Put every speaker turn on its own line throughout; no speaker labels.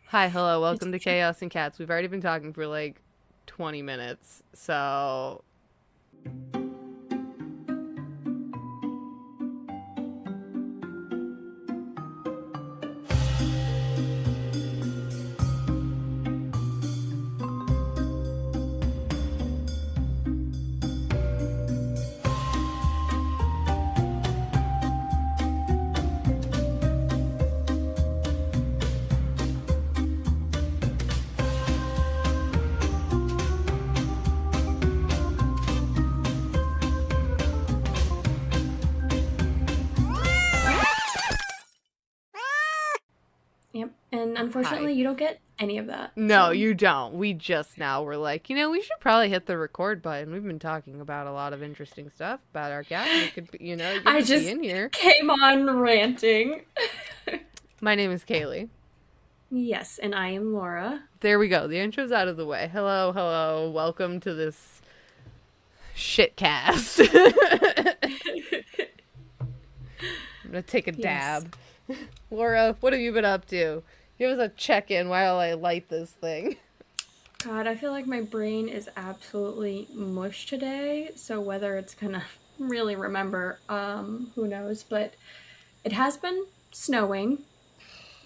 Hi, hello,
It's
welcome to Chaos and Cats. We've already been talking for like 20 minutes, so
Yep. And
hi.
unfortunately, you don't get any of that.
No,
So
you don't. We just now were like, we should probably hit the record button. We've been talking about a lot of interesting stuff about our cat, and it could be, it could
I
just be
just
in here.
came on ranting.
My name is Kaylee.
Yes, and I am Laura.
There we go. The intro's out of the way. Hello, hello. Welcome to this shit cast. I'm gonna take a
Yes.
dab. Laura, what have you been up to? Give us a check in while I light this thing.
God, I feel like my brain is absolutely mush today. So whether it's gonna really remember, who knows? But it has been snowing.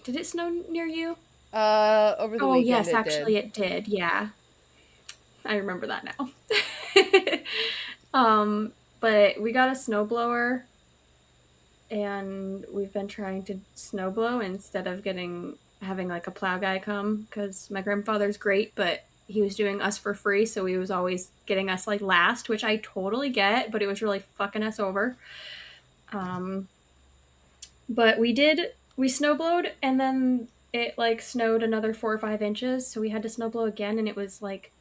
Did it snow near you?
Over the
Oh
weekend
yes,
it did.
actually it did. Yeah, I remember that now. But we got a snowblower and we've been trying to snowblow instead of getting having like a plow guy come because my grandfather's great, but he was doing us for free, so he was always getting us like last, which I totally get, but it was really fucking us over. Um, but we snowblowed and then it like snowed another 4 or 5 inches, so we had to snowblow again, and it was like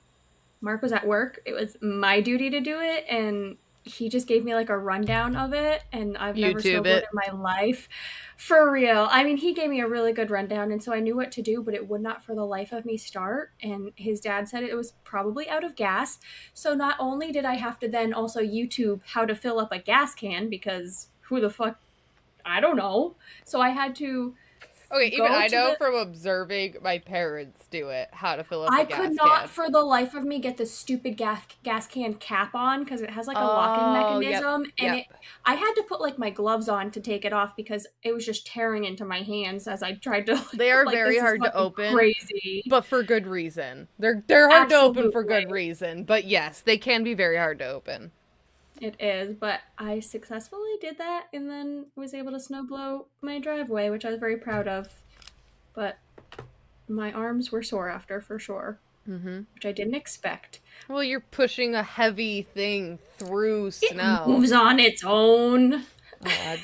Mark was at work. It was my duty to do it, and he just gave me like a rundown of it, and I've never
YouTube
snowboarded
it.
in my life. For real. I mean, he gave me a really good rundown, and so I knew what to do, but it would not for the life of me start. And his dad said it was probably out of gas. So not only did I have to then also YouTube how to fill up a gas can because who the fuck I don't know. So I had to
Okay, even
go
I
to
know
the
from observing my parents do it how to fill up a
I could
gas
not
can.
for the life of me get the stupid gas can cap on because it has like a locking
Oh, yep,
mechanism, and
yep.
it I had to put like my gloves on to take it off because it was just tearing into my hands as I tried to
They are
like
very
this is
hard to
fucking
open,
crazy.
but for good reason. They're hard to open for
Absolutely.
good reason, but yes, they can be very hard to open.
It is, but I successfully did that and then was able to snow blow my driveway, which I was very proud of. But my arms were sore after for sure,
Mm-hmm.
which I didn't expect.
Well, you're pushing a heavy thing through
It
snow.
moves on its own.
Oh,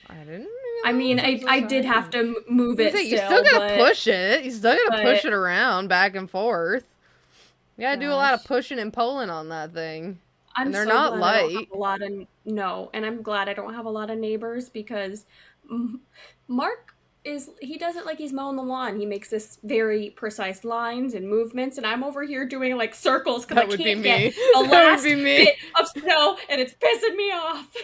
I didn't
I mean,
realize
I
this was
I did have
happening.
to move
I was
it
gonna say, you still
still,
gotta
but
push it. You still gotta
but
push it around back and forth. You gotta do a lot of
gosh,
pushing and pulling on that thing.
I'm
And they're
so
not
glad I don't have
light.
a lot of no, and I'm glad I don't have a lot of neighbors because Mark is he doesn't like he's mowing the lawn. He makes this very precise lines and movements, and I'm over here doing like circles because I
That would be
can't get
me.
the
That would
last
be me.
bit of snow, and it's pissing me off.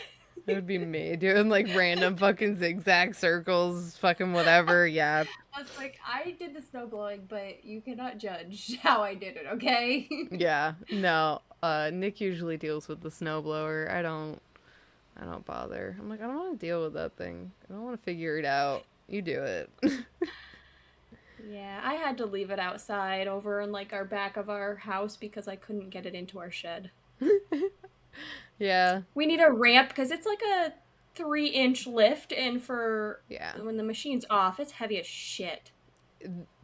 That would be me doing like random fucking zigzag circles, fucking whatever. Yeah.
I was like, I did the snow blowing, but you cannot judge how I did it, okay?
Yeah. No. Nick usually deals with the snowblower. I don't bother. I'm like, I don't want to deal with that thing. I don't want to figure it out. You do it.
Yeah, I had to leave it outside over in like our back of our house because I couldn't get it into our shed.
Yeah.
We need a ramp because it's like a 3 inch lift, and for
Yeah.
when the machine's off, it's heavy as shit.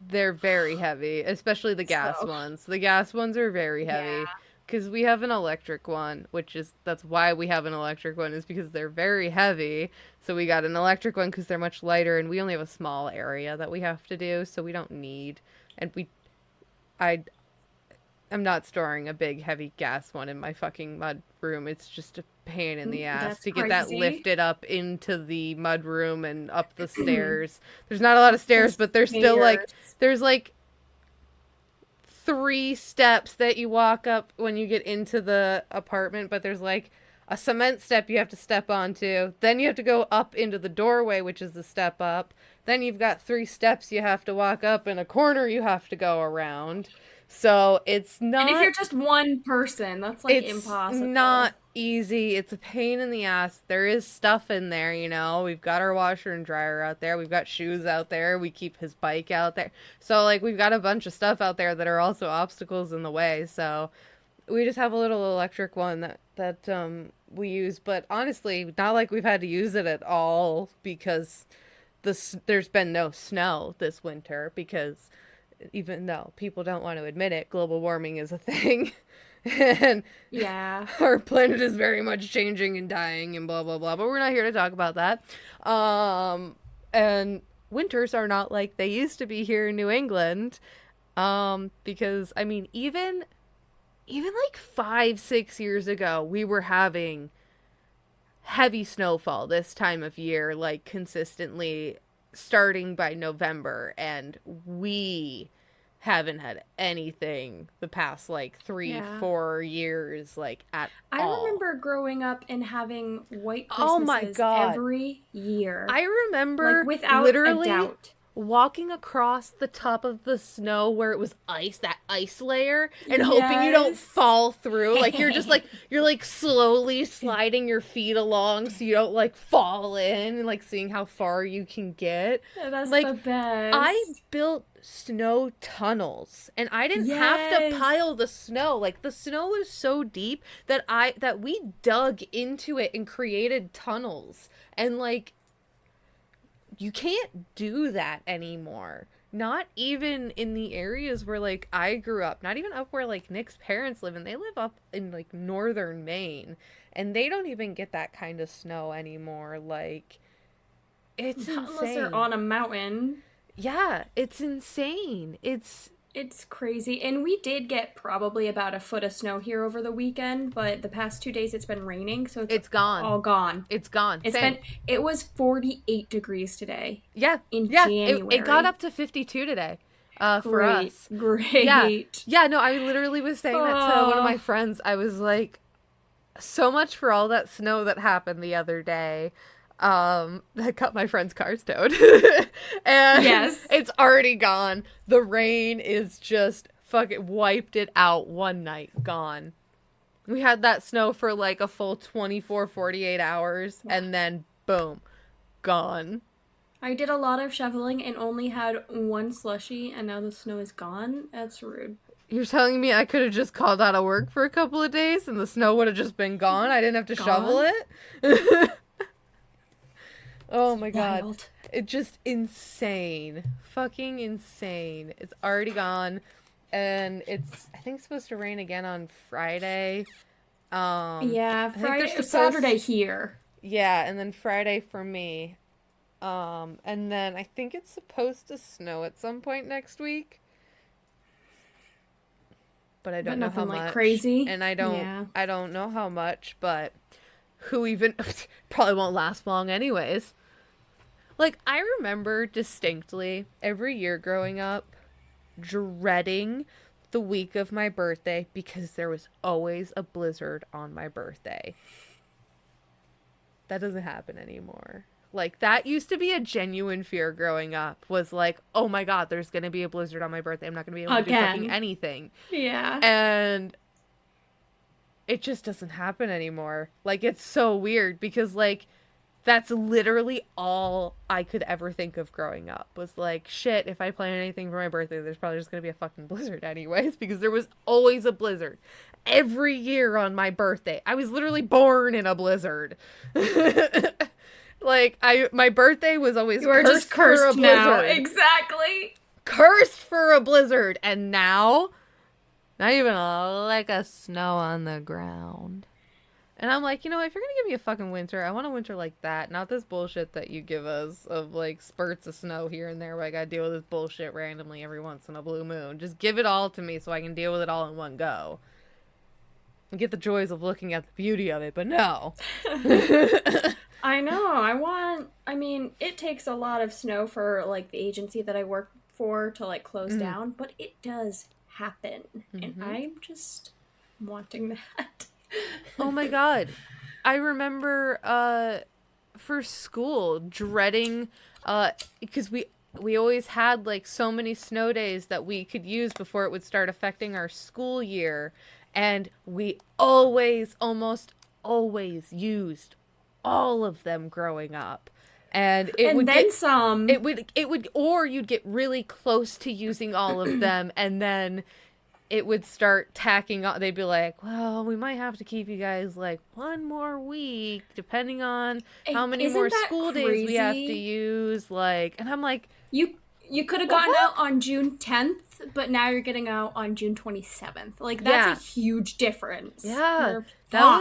They're very heavy, especially the gas
So,
ones. The gas ones are very
yeah.
heavy because we have an electric one, which is that's why we have an electric one is because they're very heavy. So we got an electric one because they're much lighter, and we only have a small area that we have to do, so we don't need. And I I'm not storing a big heavy gas one in my fucking mud room. It's just a pain in the ass
That's
to get that
crazy.
lifted up into the mud room and up the stairs. There's not a lot of
The
stairs, but there's still like
stairs.
there's like three steps that you walk up when you get into the apartment, but there's like a cement step you have to step onto. Then you have to go up into the doorway, which is the step up. then you've got 3 steps you have to walk up and a corner you have to go around. So it's
And if
not
you're just one person, that's like
it's not
impossible.
easy. It's a pain in the ass. There is stuff in there, you know. We've got our washer and dryer out there. We've got shoes out there. We keep his bike out there. So like we've got a bunch of stuff out there that are also obstacles in the way. So we just have a little electric one that we use, but honestly, not like we've had to use it at all because there's been no snow this winter because even though people don't want to admit it, global warming is a thing. And
Yeah.
our planet is very much changing and dying and blah blah blah, but we're not here to talk about that. And winters are not like they used to be here in New England. Because I mean even like 5-6 years ago we were having heavy snowfall this time of year, like consistently starting by November, and we haven't had anything the past like three,
Yeah.
4 years, like at
I
all.
remember growing up and having white
Oh my
Christmases
God.
every year.
I
Like,
remember
without a
literally
doubt.
walking across the top of the snow where it was ice, that ice layer, and hoping you don't
Yes.
fall through. Like you're like slowly sliding your feet along so you don't like fall in, and like seeing how far you can get.
That's
Like
the best.
I built snow tunnels and I didn't have to
Yes.
pile the snow. Like the snow was so deep that we dug into it and created tunnels. And like you can't do that anymore. Not even in the areas where like I grew up, not even up where like Nick's parents live, and they live up in like northern Maine, and they don't even get that kind of snow anymore. Like it's
Unless they're
insane.
on a mountain.
Yeah, it's insane.
It's crazy. And we did get probably about a foot of snow here over the weekend, but the past 2 days it's been raining, so it's
It's gone.
all gone.
It's gone.
It's
Same.
been it was 48 degrees today
Yeah.
in
Yeah.
January.
It got up to 52 today. For
Great.
us.
Great.
Yeah. Yeah, no, I literally was saying that to one of my friends. I was like, so much for all that snow that happened the other day. That got my friend's cars towed. And
Yes.
it's already gone. The rain is just fucking wiped it out one night. Gone. We had that snow for like a full 24, 48 hours, and then boom, gone.
I did a lot of shoveling and only had one slushie, and now the snow is gone. That's rude.
You're telling me I could have just called out of work for a couple of days and the snow would have just been gone? I didn't have to shovel
Gone?
it? Oh my God.
Wild.
It's just insane. Fucking insane. It's already gone. And I think it's supposed to rain again on Friday.
Yeah,
I think
Friday,
they're supposed-
Saturday here.
Yeah, and then Friday for me. And then I think it's supposed to snow at some point next week. But I don't know how
nothing like
much.
crazy.
And I
Yeah.
don't know how much, but who even probably won't last long anyways. Like I remember distinctly every year growing up dreading the week of my birthday because there was always a blizzard on my birthday. That doesn't happen anymore. Like that used to be a genuine fear growing up, was like, oh my God, there's gonna be a blizzard on my birthday. I'm not gonna be able to do fucking
Again.
anything.
Yeah.
And it just doesn't happen anymore. Like it's so weird because like that's literally all I could ever think of growing up, was like, shit, if I plan anything for my birthday, there's probably just gonna be a fucking blizzard anyways, because there was always a blizzard every year on my birthday. I was literally born in a blizzard. Like my birthday was always
You are just
for a
cursed now.
blizzard.
Exactly.
Cursed for a blizzard, and now not even a lick of snow on the ground. And I'm like, you know, if you're gonna give me a fucking winter, I want a winter like that, not this bullshit that you give us of like spurts of snow here and there where I gotta deal with this bullshit randomly every once in a blue moon. Just give it all to me so I can deal with it all in one go. And get the joys of looking at the beauty of it, but no.
I know. I mean, it takes a lot of snow for like the agency that I work for to like close down, but it does happen. And I'm just wanting that.
Oh my God. I remember for school, dreading, because we always had like so many snow days that we could use before it would start affecting our school year, and we almost always used all of them growing up. And
some.
Or you'd get really close to using all of them, and then it would start tacking on. They'd be like, well, we might have to keep you guys like one more week, depending on how many more school days we have to use. Like, and I'm like,
you could have gotten out on June 10th, but now you're getting out on June 27th. Like, that's a huge difference.
Yeah. That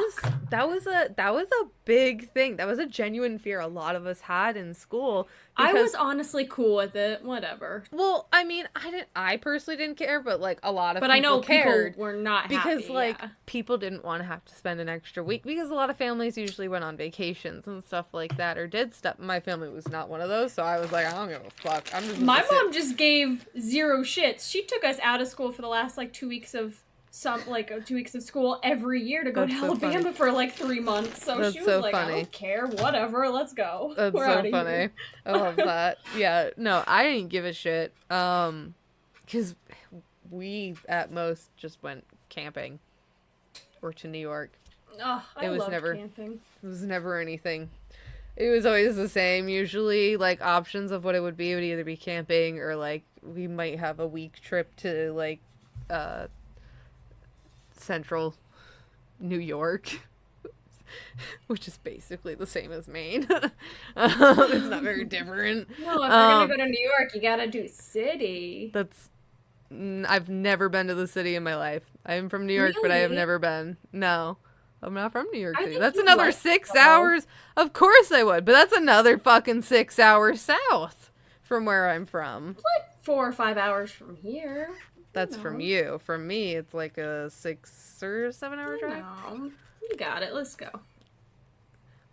was a big thing. That was a genuine fear a lot of us had in school.
I was honestly cool with it. Whatever.
Well, I mean, I personally didn't care, but like a lot of people
I know
cared.
People were not
because
happy,
like people didn't want to have to spend an extra week, because a lot of families usually went on vacations and stuff like that, or did stuff. My family was not one of those, so I was like, I don't give a fuck.
My mom just gave zero shits. She took us out of school for the last like 2 weeks of 2 weeks of school every year to go to Alabama for like 3 months. So she was like, funny. I don't care, whatever, let's go.
That's so funny. I love that. Yeah, no, I didn't give a shit. Because we at most just went camping or to New York.
Oh, I love camping.
It was never anything. It was always the same. Usually, like, options of what it would either be camping or like we might have a week trip to like central New York, which is basically the same as Maine. It's not very different.
No, if you're gonna go to New York, you gotta do city.
I've never been to the city in my life. I am from New York, but I have never been. No, I'm not from New York City. That's another 6 hours. Of course I would, but that's another fucking 6 hours south from where I'm from.
Like 4 or 5 hours from here.
That's from you. From me, it's like a 6 or 7 hour drive.
No, you got it. Let's go.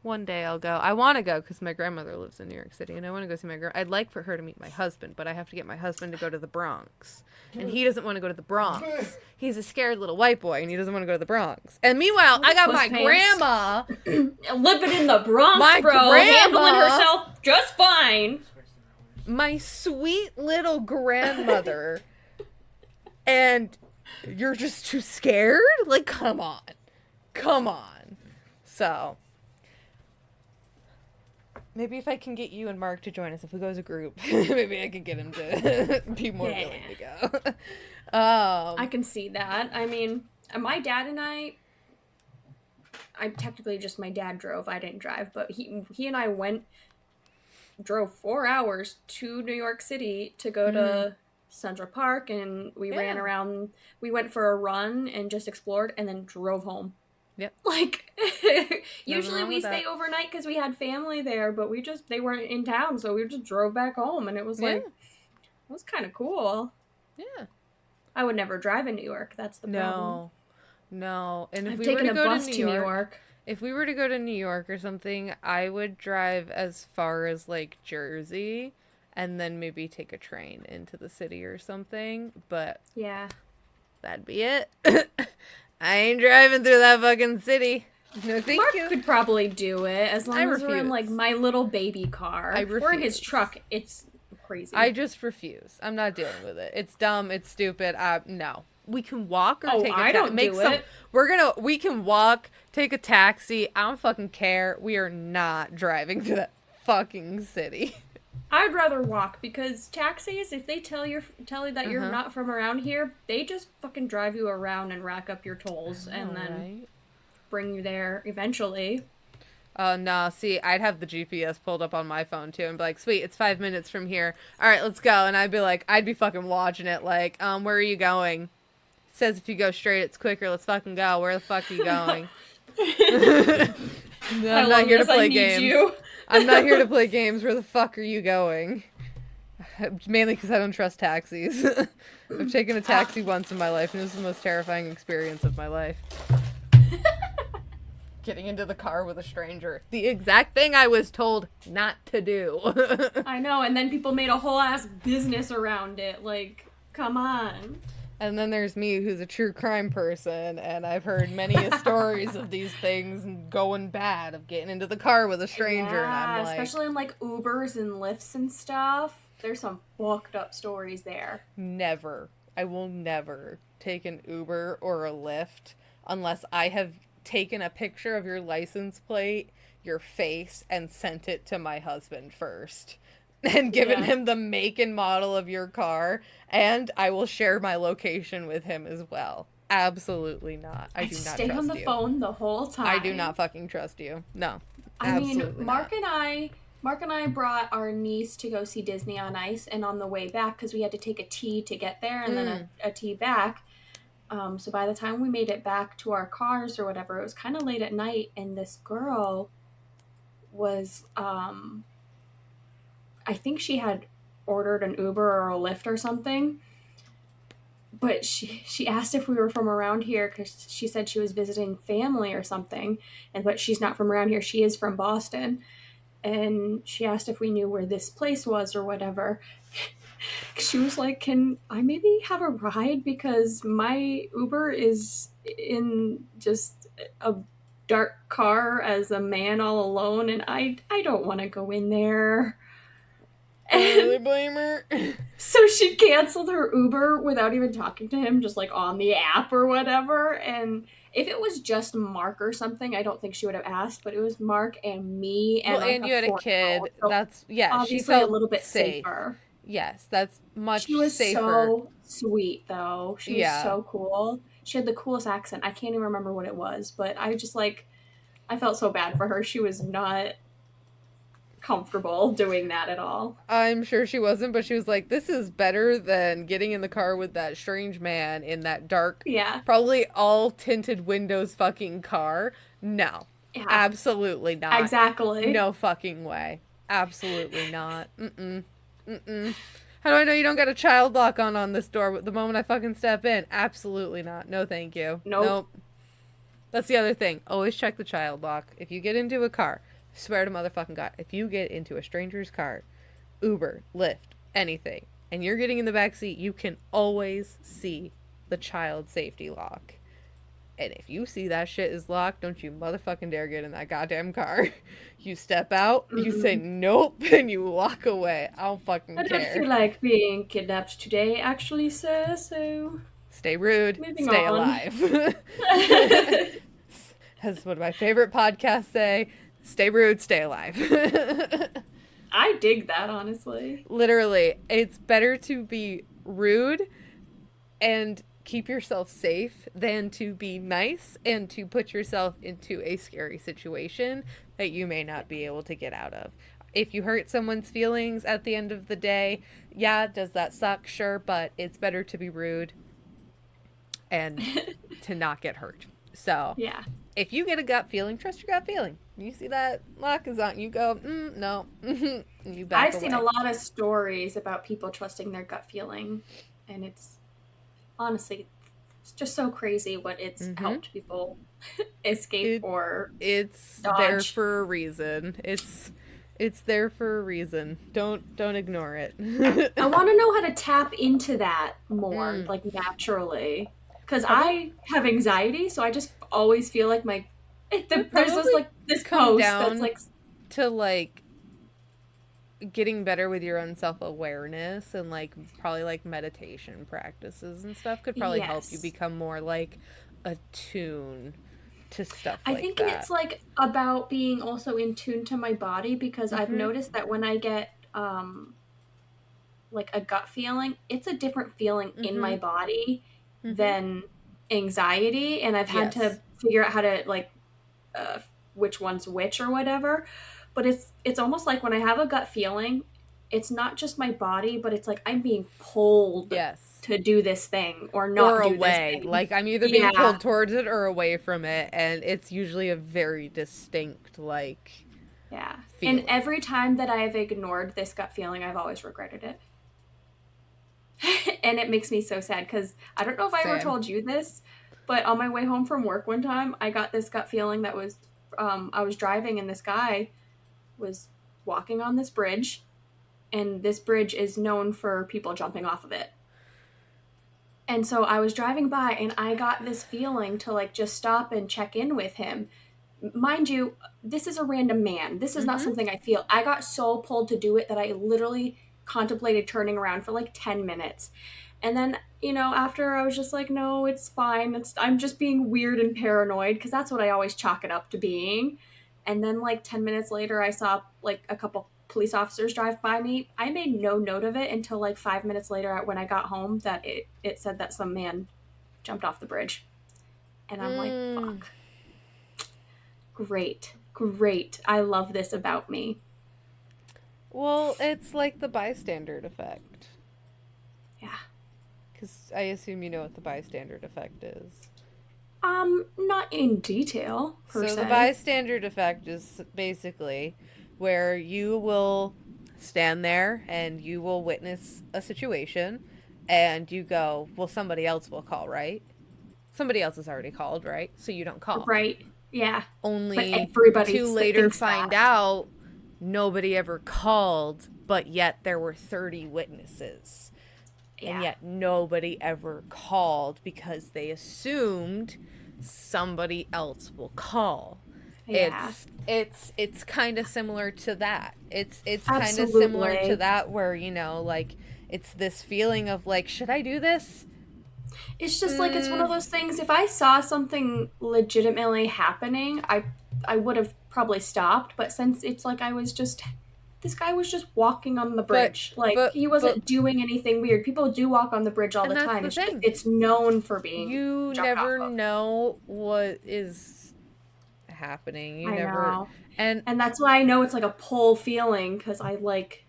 One day I'll go. I want to go because my grandmother lives in New York City, and I want to go see my grandma. I'd like for her to meet my husband, but I have to get my husband to go to the Bronx, and he doesn't want to go to the Bronx. He's a scared little white boy, and he doesn't want to go to the Bronx. And meanwhile, I got my grandma
living in the Bronx, handling herself just fine.
My sweet little grandmother. And you're just too scared? Like, come on. So, maybe if I can get you and Mark to join us, if we go as a group, maybe I can get him to be more willing to go.
I can see that. I mean, my dad and I technically just my dad drove. I didn't drive, but he and I drove 4 hours to New York City to go to Central Park, and we ran around. We went for a run and just explored, and then drove home.
Yep.
Like, usually we stay overnight because we had family there, but they weren't in town, so we just drove back home, and it was like, it was kind of cool.
Yeah.
I would never drive in New York. That's the problem.
No. And if
I've
we
taken
were to
a
go
bus
to
to New York.
If we were to go to New York or something, I would drive as far as like Jersey. And then maybe take a train into the city or something. But
yeah,
that'd be it. I ain't driving through that fucking city. No, thank you.
Mark could probably do it as long as we're in like my little baby car. If we're in his truck, it's crazy.
I just refuse. I'm not dealing with it. It's dumb. It's stupid. No. We can walk or take a taxi.
I don't do it.
We can walk, take a taxi. I don't fucking care. We are not driving to that fucking city.
I'd rather walk, because taxis, if they tell you that you're not from around here, they just fucking drive you around and rack up your tolls and then bring you there eventually.
Oh, no. See, I'd have the GPS pulled up on my phone, too, and be like, sweet, it's 5 minutes from here. All right, let's go. And I'd be fucking watching it like, where are you going? It says if you go straight, it's quicker. Let's fucking go. Where the fuck are you going? No, I'm not here to play games. I'm not here to play games. Where the fuck are you going? Mainly because I don't trust taxis. I've taken a taxi once in my life, and it was the most terrifying experience of my life. Getting into the car with a stranger. The exact thing I was told not to do.
I know, and then people made a whole ass business around it. Like, come on.
And then there's me, who's a true crime person, and I've heard many stories of these things going bad, of getting into the car with a stranger, and I'm
Yeah,
like,
especially in like Ubers and Lyfts and stuff. There's some fucked up stories there.
never. I will never take an Uber or a Lyft unless I have taken a picture of your license plate, your face, and sent it to my husband first. And given
Yeah.
him the make and model of your car, and I will share my location with him as well. Absolutely not. I
I
do
just
not
stayed on
trust
the
you.
phone the whole
I do
time.
not fucking trust you. No,
I mean,
absolutely not.
Mark and I brought our niece to go see Disney on Ice, and on the way back, because we had to take a T to get there and then
Mm.
a T back. So by the time we made it back to our cars or whatever, it was kind of late at night, and this girl was, I think she had ordered an Uber or a Lyft or something, but she asked if we were from around here because she said she was visiting family or something, and but she's not from around here. She is from Boston, and she asked if we knew where this place was or whatever. She was like, "Can I maybe have a ride because my Uber is in just a dark car as a man all alone, and I don't want to go in there."
Do I really
And
blame her?
so she canceled her Uber without even talking to him, just like on the app or whatever. And if it was just Mark or something, I don't think she would have asked, but it was Mark and me
Well,
and like
and
a
you had a
4-year-old.
kid.
So
That's, yeah, she
obviously a
felt
little bit
safe.
safer.
Yes, that's
She
much
was
safer.
so sweet though. She was
Yeah.
so cool. She had the coolest accent. I can't even remember what it was, but I just like I felt so bad for her. She was not comfortable doing that at all.
I'm sure she wasn't, but she was like, this is better than getting in the car with that strange man in that dark,
Yeah.
probably all tinted windows fucking car. No,
Yeah.
absolutely not.
Exactly.
No fucking way. Absolutely not. Mm-mm. Mm-mm. How do I know you don't got a child lock on this door the moment I fucking step in? Absolutely not. No, thank you.
Nope.
Nope. That's the other thing. Always check the child lock. If you get into a car, swear to motherfucking God, if you get into a stranger's car, Uber, Lyft, anything, and you're getting in the back seat, you can always see the child safety lock. And if you see that shit is locked, don't you motherfucking dare get in that goddamn car. You step out, you say
Mm-mm.
nope, and you walk away. I don't fucking
I don't
care.
feel like being kidnapped today, actually, sir, so
Stay rude,
moving
stay
on.
alive. As what my favorite podcasts say, stay rude, stay alive.
I dig that, honestly.
Literally, it's better to be rude and keep yourself safe than to be nice and to put yourself into a scary situation that you may not be able to get out of. If you hurt someone's feelings at the end of the day, yeah, does that suck? Sure, but it's better to be rude and to not get hurt. So,
Yeah.
if you get a gut feeling, trust your gut feeling. You see that lock is on, you go, no, you back
I've
away.
seen a lot of stories about people trusting their gut feeling, and it's honestly, it's just so crazy what it's
Mm-hmm.
helped people escape
It
or
it's there
dodge.
for a reason. It's there for a reason. Don't ignore it.
I want to know how to tap into that more,
Mm.
like naturally. Because
Probably
I have anxiety, so I just always feel like
would
there's this
probably
like this
come
post that's
down
like,
to like getting better with your own self-awareness, and like probably like meditation practices and stuff could probably help you
yes.
become more like attuned to stuff
I
like
think
that.
it's like about being also in tune to my body because I've
Mhm.
noticed that when I get like a gut feeling, it's a different feeling in my
Mhm.
body
Mhm.
than anxiety, and I've had
Yes.
to figure out how to like uh, which one's which or whatever. But it's almost like when I have a gut feeling, it's not just my body, but it's like I'm being pulled
Yes.
to do this thing or
Or
not do this
away.
thing.
Like I'm either being
Yeah.
pulled towards it or away from it, and it's usually a very distinct like
Yeah. And
feeling.
every time that I've ignored this gut feeling, I've always regretted it. And it makes me so sad because I don't know if I ever
Same.
told you this, but on my way home from work one time, I got this gut feeling that was I was driving and this guy was walking on this bridge, and this bridge is known for people jumping off of it. And so I was driving by and I got this feeling to like just stop and check in with him. Mind you, this is a random man. This is not
Mm-hmm.
something I feel. I got so pulled to do it that I literally contemplated turning around for like 10 minutes. And then, after I was just like, no, it's fine. I'm just being weird and paranoid because that's what I always chalk it up to being. And then, like, 10 minutes later, I saw like a couple police officers drive by me. I made no note of it until like 5 minutes later when I got home that it said that some man jumped off the bridge. And I'm like,
Mm.
fuck. Great. Great. I love this about me.
Well, it's like the bystander effect.
Yeah.
Because I assume you know what the bystander effect is.
Not in detail, per
So the
se.
bystander effect is basically where you will stand there and you will witness a situation and you go, well, somebody else will call, right? Somebody else has already called, right? So you don't call.
Right. Yeah. But
Only
everybody
to later
thinks
find
that.
out nobody ever called, but yet there were 30 witnesses. And
Yeah.
yet nobody ever called because they assumed somebody else will call.
Yeah.
It's kind of similar to that. It's kind of similar to
Absolutely.
that where, like it's this feeling of like, should I do this?
It's just like it's one of
Mm,
those things. If I saw something legitimately happening, I would have probably stopped. But since it's like this guy was just walking on the
but
bridge. Like
but
he
but
wasn't doing anything weird. People do walk on the bridge all
and
the
that's
time.
the
It's just
thing.
it's known for being
You
jumped off
never
of.
know what is happening. You
I
never
know,
and
and that's why I know it's like a pull feeling because I like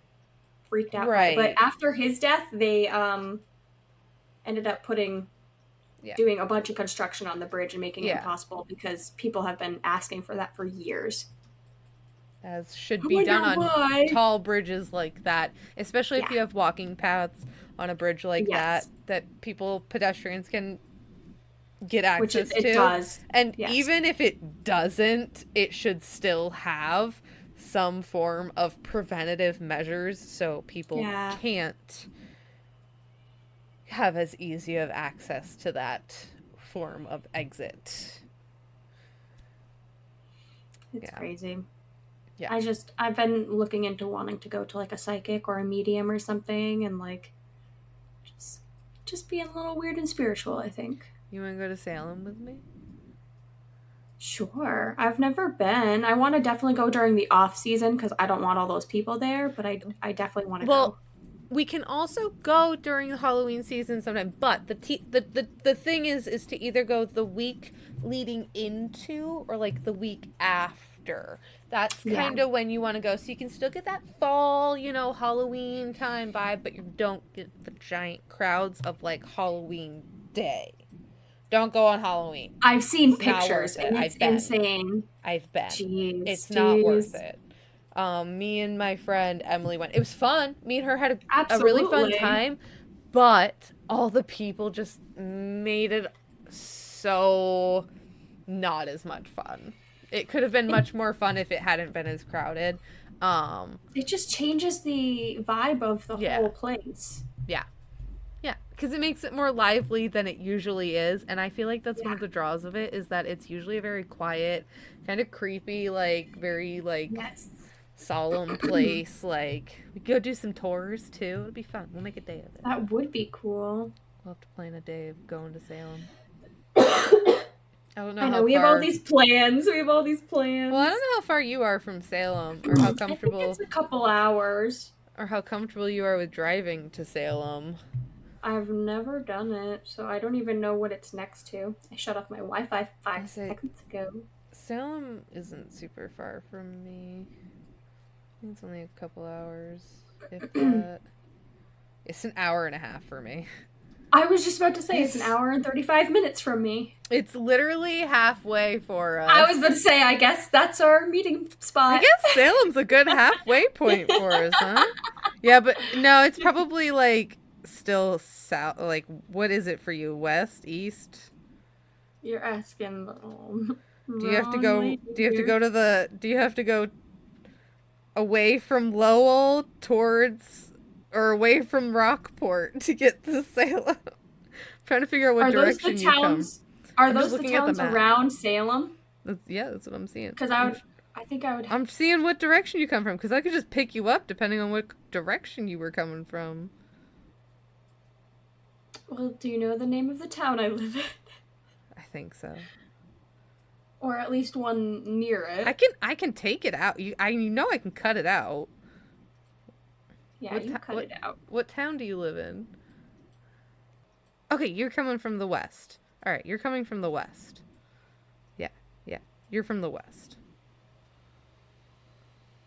freaked out by it. But
right.
after his death, they ended up putting
Yeah.
doing a bunch of construction on the bridge and making it
Yeah.
impossible because people have been asking for that for years.
As should
I
be
wonder
done on
why.
tall bridges like that, especially if
Yeah.
you have walking paths on a bridge like
Yes.
that people pedestrians can get
Which
access
it
to.
does.
And
Yes.
even if it doesn't, it should still have some form of preventative measures so people
Yeah.
can't have as easy of access to that form of exit.
It's
Yeah.
crazy.
Yeah.
I've been looking into wanting to go to like a psychic or a medium or something and like just just being a little weird and spiritual, I think.
You want to go to Salem with me?
Sure. I've never been. I want to definitely go during the off season because I don't want all those people there, but I definitely want to
Well,
go.
we can also go during the Halloween season sometime, but the thing is to either go the week leading into or like the week after. That's
Yeah.
kind of when you want to go, so you can still get that fall, Halloween time vibe, but you don't get the giant crowds of like Halloween day. Don't go on Halloween.
I've seen
It's not
pictures
worth it.
and it's
I've been.
insane.
I've been.
Jeez,
It's not worth
jeez.
it. Me and my friend Emily went. It was fun. Me and her had a really fun
Absolutely.
time, but all the people just made it so not as much fun. It could have been
It
much more fun if it hadn't been as crowded. Um,
it just changes the vibe of the
yeah,
whole place.
yeah, yeah, because it makes it more lively than it usually is, and I feel like that's one
Yeah.
of the draws of it is that it's usually a very quiet, kind of creepy, like very like
Yes.
solemn place. Like we go do some tours too. It'll be fun. We'll make a day of it.
That would be cool.
We'll have to plan a day of going to Salem. I don't know
I know
how
we have all
far.
these plans. We have all these
Well, I
plans.
don't know how far you are from Salem, or how
I think it's
comfortable,
a couple hours.
you are with driving to Salem.
I've never done it, so I don't even know what it's next to. I shut off my Wi-Fi
I
five
say
seconds ago.
Salem isn't super far from me. I think it's only a couple hours, if that. It's an hour and a half for me.
I was just about to say it's an
It's
hour and 35 minutes from me.
it's literally halfway for
I was
us.
about to say, I guess that's our meeting
I
spot.
guess Salem's a good halfway point for us, huh? Yeah, but no, it's probably like still south. Like, what is it for you? West, east?
You're asking the
Do you have to
wrong
go?
lady
Do you have to
here.
go to the? Do you have to go away from Lowell towards, or away from Rockport to get to Salem? trying to figure out what
Are those the
direction you come.
towns? Are
I'm just
those the
looking at the
towns
map.
around Salem?
Yeah, that's what I'm seeing.
Because I think I would.
I'm seeing what direction you come from, because I could just pick you up depending on what direction you were coming from.
Well, do you know the name of the town I live in?
I think so.
Or at least one near it.
I can take it out. You know I can cut it out.
Yeah, you cut it out.
What town do you live in? Okay, you're coming from the west. All right, you're coming from the west. Yeah, you're from the west.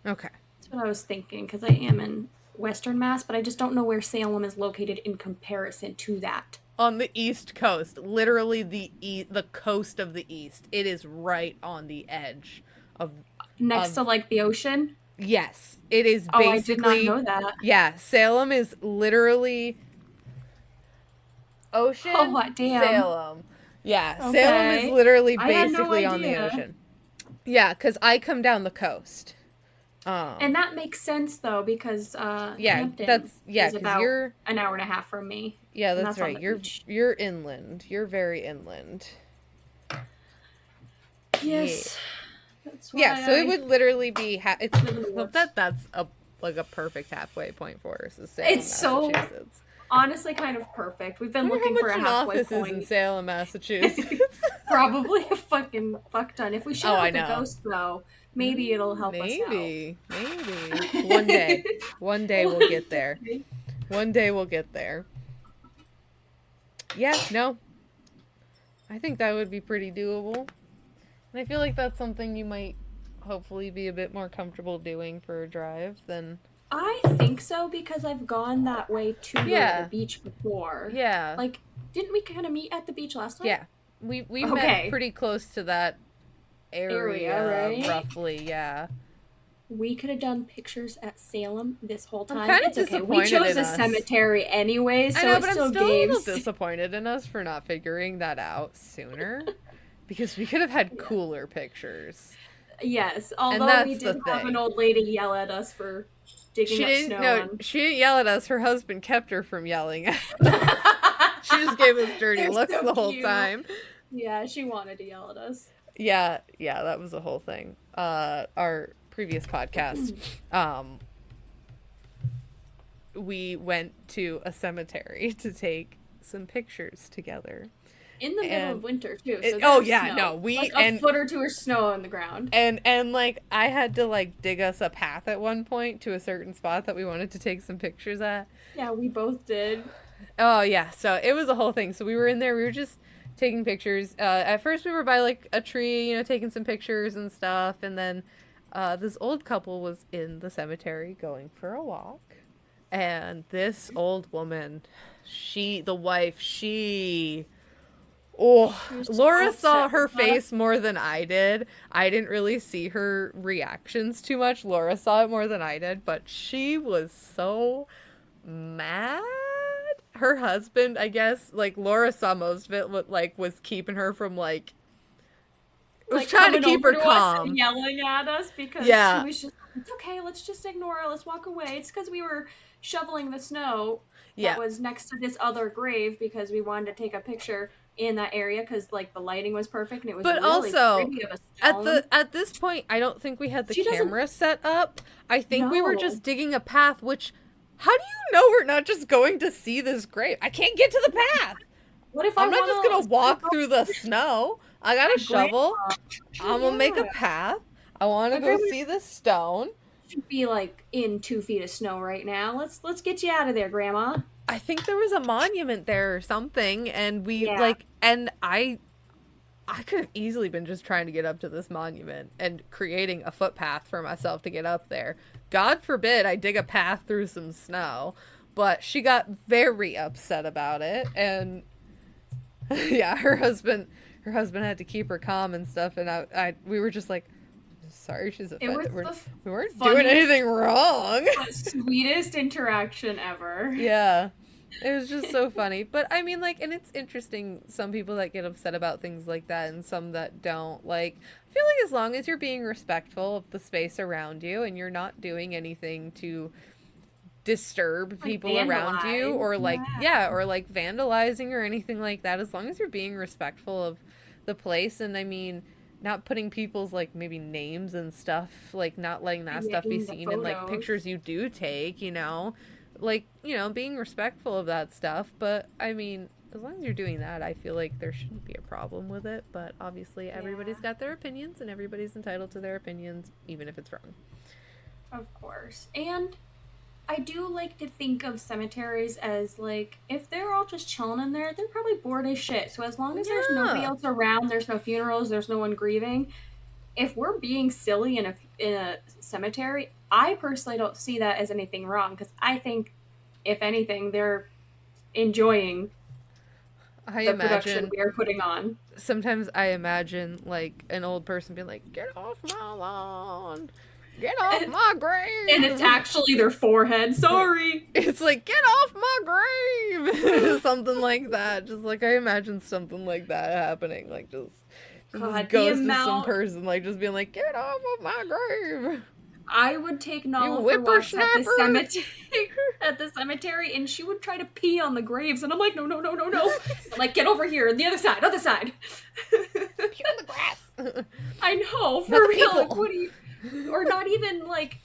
Okay.
That's what I was thinking, because I am in Western Mass, but I just don't know where Salem is located in comparison to that.
On the east coast, literally the coast of the east. It is right on the edge of
next to like the ocean.
Yes, it is basically.
I did not know that.
Yeah, Salem is literally ocean.
Oh, damn.
Salem. Yeah,
okay.
Salem is literally basically
no
on the ocean. Yeah, because I come down the coast.
And that makes sense though, because
Hampton is
about
you're
an hour and a half from me.
Yeah, that's right. You're inland. You're very inland.
Yes.
Yeah. That's why so it would literally be that's a perfect halfway point for us. Is Salem,
it's so honestly kind of perfect. We've been looking for a halfway point.
In Salem, Massachusetts.
Probably a fucking fuck ton. If we show up a ghost though, maybe it'll help us out.
Maybe. One day we'll get there. One day we'll get there. Yeah, no. I think that would be pretty doable. And I feel like that's something you might hopefully be a bit more comfortable doing for a drive than...
I think so, because I've gone that way to the beach before.
Yeah.
Like, didn't we kind of meet at the beach last time?
Yeah. We met pretty close to that area right? Roughly, yeah.
We could have done pictures at Salem this whole time.
I'm kind of disappointed.
We chose a cemetery anyway, so
I know,
it
but
still
I'm still a little disappointed in us for not figuring that out sooner. Because we could have had cooler pictures.
Yes, although we did have an old lady yell at us for digging up snow. No,
she didn't yell at us. Her husband kept her from yelling at us. She just gave us dirty looks the whole time.
Yeah, she wanted to yell at us.
Yeah, that was the whole thing. Our previous podcast, we went to a cemetery to take some pictures together.
In the middle of winter too. So
we
a foot or two of snow on the ground.
And like I had to like dig us a path at one point to a certain spot that we wanted to take some pictures at.
Yeah, we both did.
Oh yeah, so it was a whole thing. So we were in there. We were just taking pictures. At first we were by like a tree, taking some pictures and stuff, and then this old couple was in the cemetery going for a walk, and this old woman, Laura saw her face more than I did. I didn't really see her reactions too much. Laura saw it more than I did, but she was so mad. Her husband, I guess, like Laura saw most of it, was keeping her from was trying to keep her calm,
yelling at us because she was just, it's okay, let's just ignore it, let's walk away. It's because we were shoveling the snow that was next to this other grave because we wanted to take a picture in that area because like the lighting was perfect and it was really pretty of a stone.
At this point I don't think we had the camera set up. I think we were just digging a path, which how do you know we're not just going to see this grave? I can't get to the path.
What if
I'm not just gonna walk through the snow? I got a shovel. I'm gonna make a path. I want to go see this stone.
Should be like in 2 feet of snow right now. Let's get you out of there, Grandma.
I think there was a monument there or something, and I could have easily been just trying to get up to this monument and creating a footpath for myself to get up there. God forbid I dig a path through some snow, but she got very upset about it, and her husband had to keep her calm and stuff, and we were just like, sorry, she's offended. We weren't doing anything wrong.
Sweetest interaction ever.
Yeah. It was just so funny. But I mean, and it's interesting, some people that get upset about things like that and some that don't. I feel like as long as you're being respectful of the space around you and you're not doing anything to disturb
Like
people around you,
vandalize.
or like,
Yeah.
yeah, or like vandalizing or anything like that, as long as you're being respectful of the place. And I mean, not putting people's like maybe names and stuff, like not letting that
Yeah,
stuff be
in the
seen in like
photos.
pictures you do take, like, being respectful of that stuff. But I mean, as long as you're doing that, I feel like there shouldn't be a problem with it. But obviously, everybody's
Yeah,
got their opinions, and everybody's entitled to their opinions, even if it's wrong.
of course. And I do like to think of cemeteries as like if they're all just chilling in there, they're probably bored as shit. So as long as there's nobody
Yeah.
else around, there's no funerals, there's no one grieving. If we're being silly in a cemetery, I personally don't see that as anything wrong because I think if anything, they're enjoying
I
the production
imagine
we are putting on.
sometimes I imagine like an old person being like, "Get off my lawn, get off
And,
my
and it's
grave."
actually their forehead. Sorry.
It's like, "Get off my grave," something like that. Just like I imagine something like that happening, like just this
God, the
ghost of some
amount
person, like just being like, "Get off of my grave,
I would take
you
Nala for walks at the
whippersnapper."
cemetery and she would try to pee on the graves and I'm like, no, no, no, no, no. I'm like, get over here, the other side, other side.
Pee on the grass.
I know, for
Not the
real. Like
people.
what do you or not even like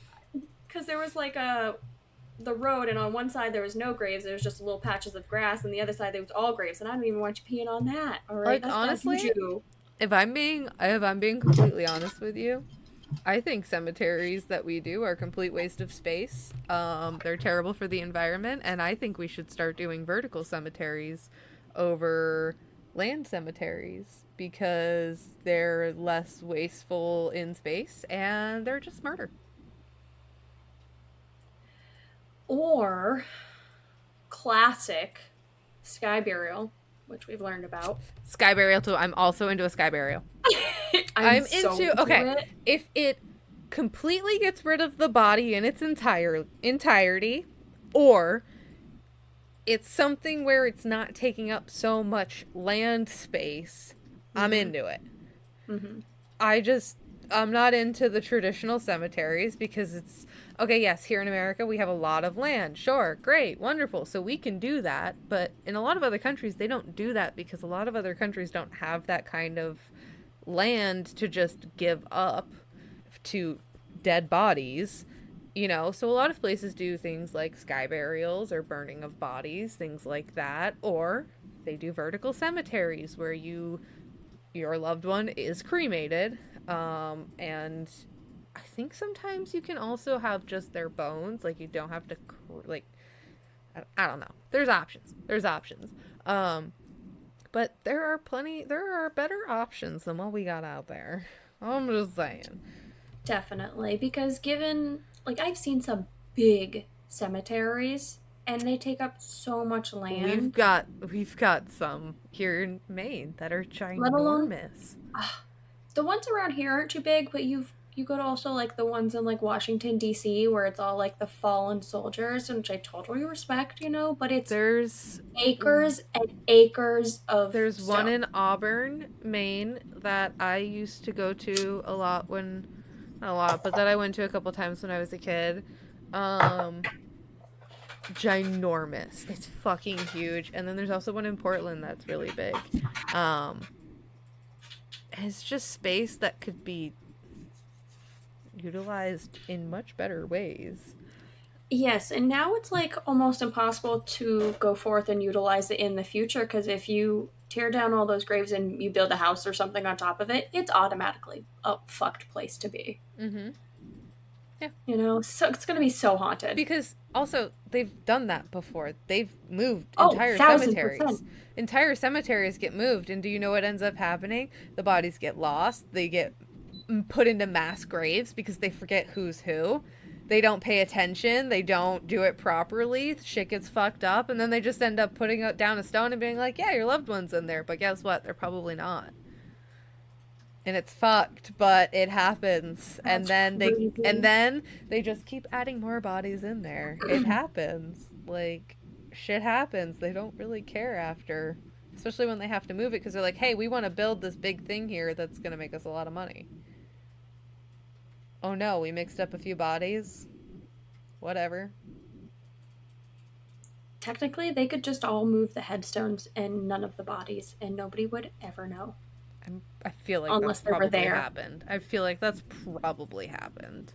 because there was like the road and on one side there was no graves, there was just little patches of grass, and the other side there was all graves, and I don't even want you peeing on that. All right,
Like
that's bad
honestly,
juju.
if I'm being completely honest with you, I think cemeteries that we do are a complete waste of space. They're terrible for the environment, and I think we should start doing vertical cemeteries over land cemeteries because they're less wasteful in space and they're just smarter.
Or classic sky burial, which we've learned about.
Sky burial too. I'm also into a sky burial.
I'm
I'm
so
into
into
okay.
it.
If it completely gets rid of the body in its entirety, or it's something where it's not taking up so much land space, I'm
Mm-hmm.
into it.
Mm-hmm.
I'm not into the traditional cemeteries because it's okay, yes, here in America we have a lot of land. Sure, great, wonderful. So we can do that, but in a lot of other countries they don't do that because a lot of other countries don't have that kind of land to just give up to dead bodies. So a lot of places do things like sky burials or burning of bodies, things like that, or they do vertical cemeteries where your loved one is cremated, and I think sometimes you can also have just their bones, like you don't have to like I don't know. There's options. But there are better options than what we got out there. I'm just saying.
Definitely, because given like I've seen some big cemeteries and they take up so much
We've
land,
got we've got some here in Maine that are
let alone
ginormous.
the ones around here aren't too big, but you go to also like the ones in like Washington D.C. where it's all like the fallen soldiers, which I totally respect, but it's
There's
acres and acres of
there's one
stone.
in Auburn, Maine that I used to go to a lot when not a lot, but that I went to a couple times when I was a kid. Um Ginormous. It's fucking huge. And then there's also one in Portland that's really big. Um it's just space that could be utilized in much better ways.
Yes, and now it's like almost impossible to go forth and utilize it in the future because if you tear down all those graves and you build a house or something on top of it, it's automatically a fucked place to be.
Mm-hmm. Yeah.
So it's going to be so haunted.
Because also they've done that before. They've moved
Oh,
entire
1000%.
cemeteries. Entire cemeteries get moved, and do you know what ends up happening? The bodies get lost. They get put into mass graves because they forget who's who. They don't pay attention. They don't do it properly. Shit gets fucked up, and then they just end up putting down a stone and being like, "Yeah, your loved one's in there," but guess what? They're probably not. And it's fucked, but it happens.
That's
And
crazy.
then they just keep adding more bodies in there. It happens. Like shit happens. They don't really care after, especially when they have to move it because they're like, "Hey, we want to build this big thing here that's going to make us a lot of money." Oh no, we mixed up a few bodies. Whatever.
technically, they could just all move the headstones and none of the bodies, and nobody would ever know.
I feel like that's
Unless they were
probably
there.
happened. I feel like that's probably happened.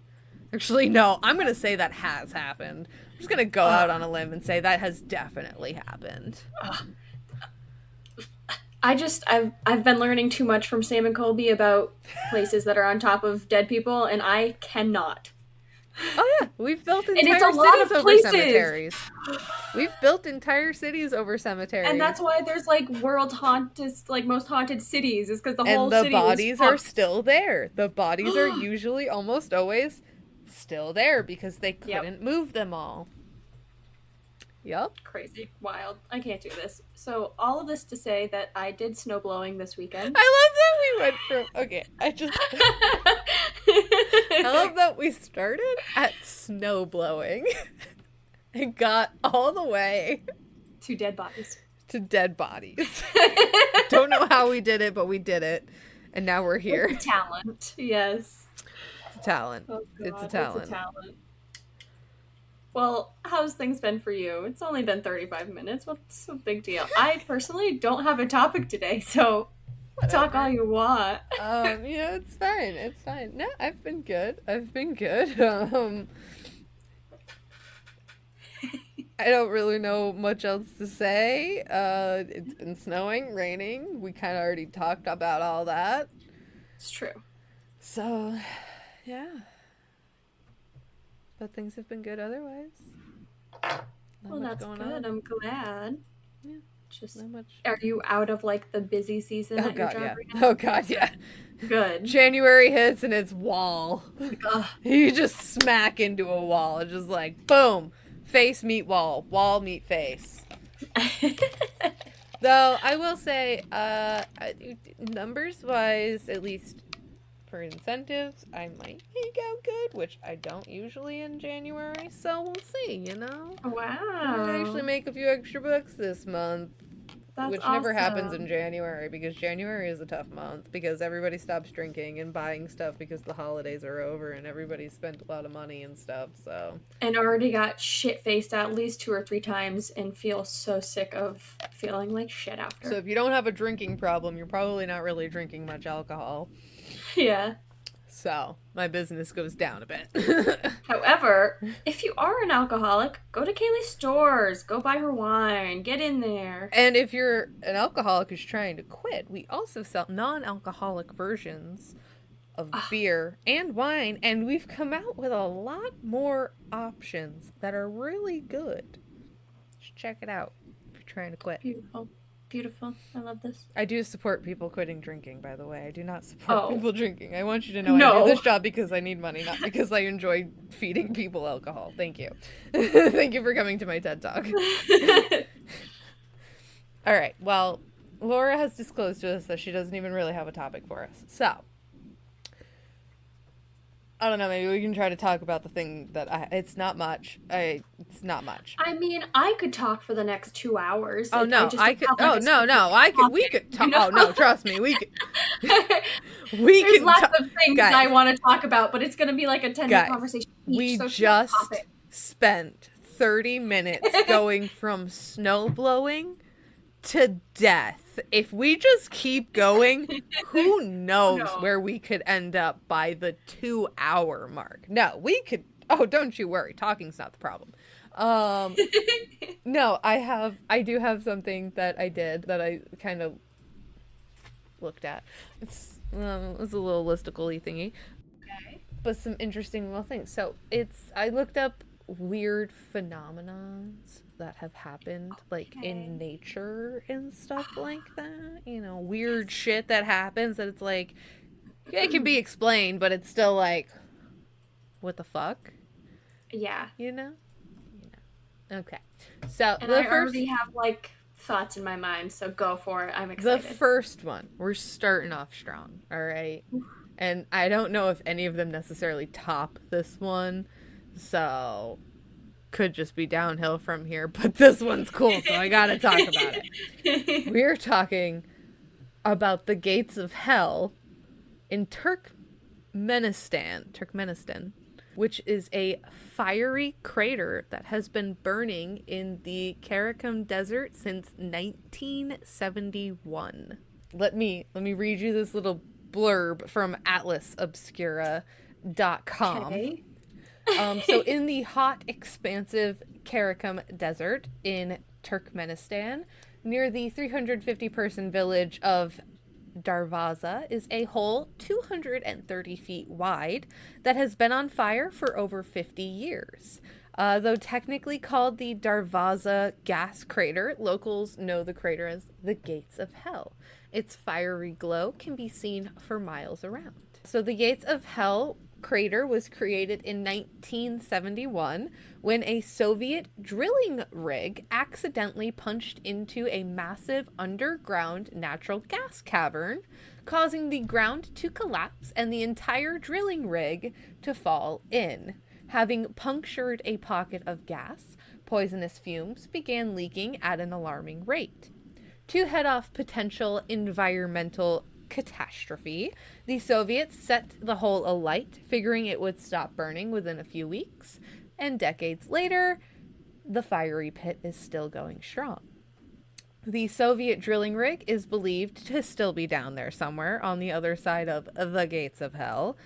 Actually, no, I'm going to say that has happened. I'm just going to go out on a limb and say that has definitely happened.
I've been learning too much from Sam and Colby about places that are on top of dead people, and I cannot.
Oh yeah, we've built entire
And it's a lot
cities
of
over
places.
cemeteries. We've built entire cities over cemeteries.
And that's why there's like world haunted, like most haunted cities, is because the whole
and
city
the bodies are
fucked.
still there. The bodies are usually almost always still there because they couldn't move them all. Yep.
Crazy. Wild. I can't do this. So all of this to say that I did snowblowing this weekend.
I love that we went from... Okay, I love that we started at snowblowing and got all the way...
to dead bodies.
To dead bodies. Don't know how we did it, but we did it. And now we're here.
It's a talent. Yes.
It's a talent.
Oh,
it's a talent.
It's a talent. Well, how's things been for you? It's only been 35 minutes. What's a big deal? I personally don't have a topic today, so talk all you want.
It's fine. It's fine. No, I've been good. I don't really know much else to say. It's been snowing, raining. We kind of already talked about all that.
It's true.
So, yeah. But things have been good otherwise.
Well, that's good.
On.
I'm glad.
Yeah.
Just
not much.
Are you out of like the busy season at your job right now?
Oh god, yeah.
Good.
January hits and it's wall. You just smack into a wall. It's just like boom, face meet wall, wall meet face. Though I will say, numbers wise, at least for incentives, I might eke out good, which I don't usually in January, so we'll see, you know?
Wow.
I might actually make a few extra bucks this month.
That's
which never happens in January, because January is a tough month, because everybody stops drinking and buying stuff because the holidays are over and everybody spent a lot of money and stuff, so.
And already got shit-faced at least 2 or 3 times and feel so sick of feeling like shit after.
So if you don't have a drinking problem, you're probably not really drinking much alcohol.
Yeah.
So, my business goes down a bit.
However, if you are an alcoholic, go to Kaylee's stores. Go buy her wine. Get in there.
And if you're an alcoholic who's trying to quit, we also sell non-alcoholic versions of beer and wine. And we've come out with a lot more options that are really good. Just check it out if you're trying to quit.
Beautiful. Beautiful. I love this.
I do support people quitting drinking, by the way. I do not support people drinking. I want you to know I do this job because I need money, not because I enjoy feeding people alcohol. Thank you. Thank you for coming to my TED Talk. All right. Well, Laura has disclosed to us that she doesn't even really have a topic for us. So, I don't know, maybe we can try to talk about the thing that it's not much. It's not much.
I mean, I could talk for the next 2 hours.
Oh, no, I could. Oh, no, we could talk. You know? Oh, no, trust me, we could.
There's lots of things guys, I want to talk about, but it's going to be like a 10-minute conversation each.
We
so
just spent 30 minutes going from snow blowing to death. If we just keep going, who knows where we could end up by the 2-hour mark. No, we could. Oh, don't you worry. Talking's not the problem. No, I do have something that I did that I kind of looked at. It's a little listicle-y thingy.
Okay.
But some interesting little things. So I looked up weird phenomenons that have happened like in nature and stuff like that, you know, weird shit that happens that it's like it can be explained, but it's still like what the fuck, you know. Okay, so
and I already have like thoughts in my mind, so go for it. I'm excited.
The first one, we're starting off strong, all right? And I don't know if any of them necessarily top this one, so could just be downhill from here, but this one's cool, so I gotta talk about it. We're talking about the gates of hell in Turkmenistan, which is a fiery crater that has been burning in the Karakum Desert since 1971. Let me read you this little blurb from atlasobscura.com.
Okay.
So in the hot, expansive Karakum Desert in Turkmenistan, near the 350-person village of Darvaza, is a hole 230 feet wide that has been on fire for over 50 years. Though technically called the Darvaza gas crater, locals know the crater as the Gates of Hell. Its fiery glow can be seen for miles around. So the Gates of Hell crater was created in 1971 when a Soviet drilling rig accidentally punched into a massive underground natural gas cavern, causing the ground to collapse and the entire drilling rig to fall in. Having punctured a pocket of gas, poisonous fumes began leaking at an alarming rate. To head off potential environmental catastrophe, the Soviets set the hole alight, figuring it would stop burning within a few weeks, and decades later, the fiery pit is still going strong. The Soviet drilling rig is believed to still be down there somewhere on the other side of the Gates of Hell.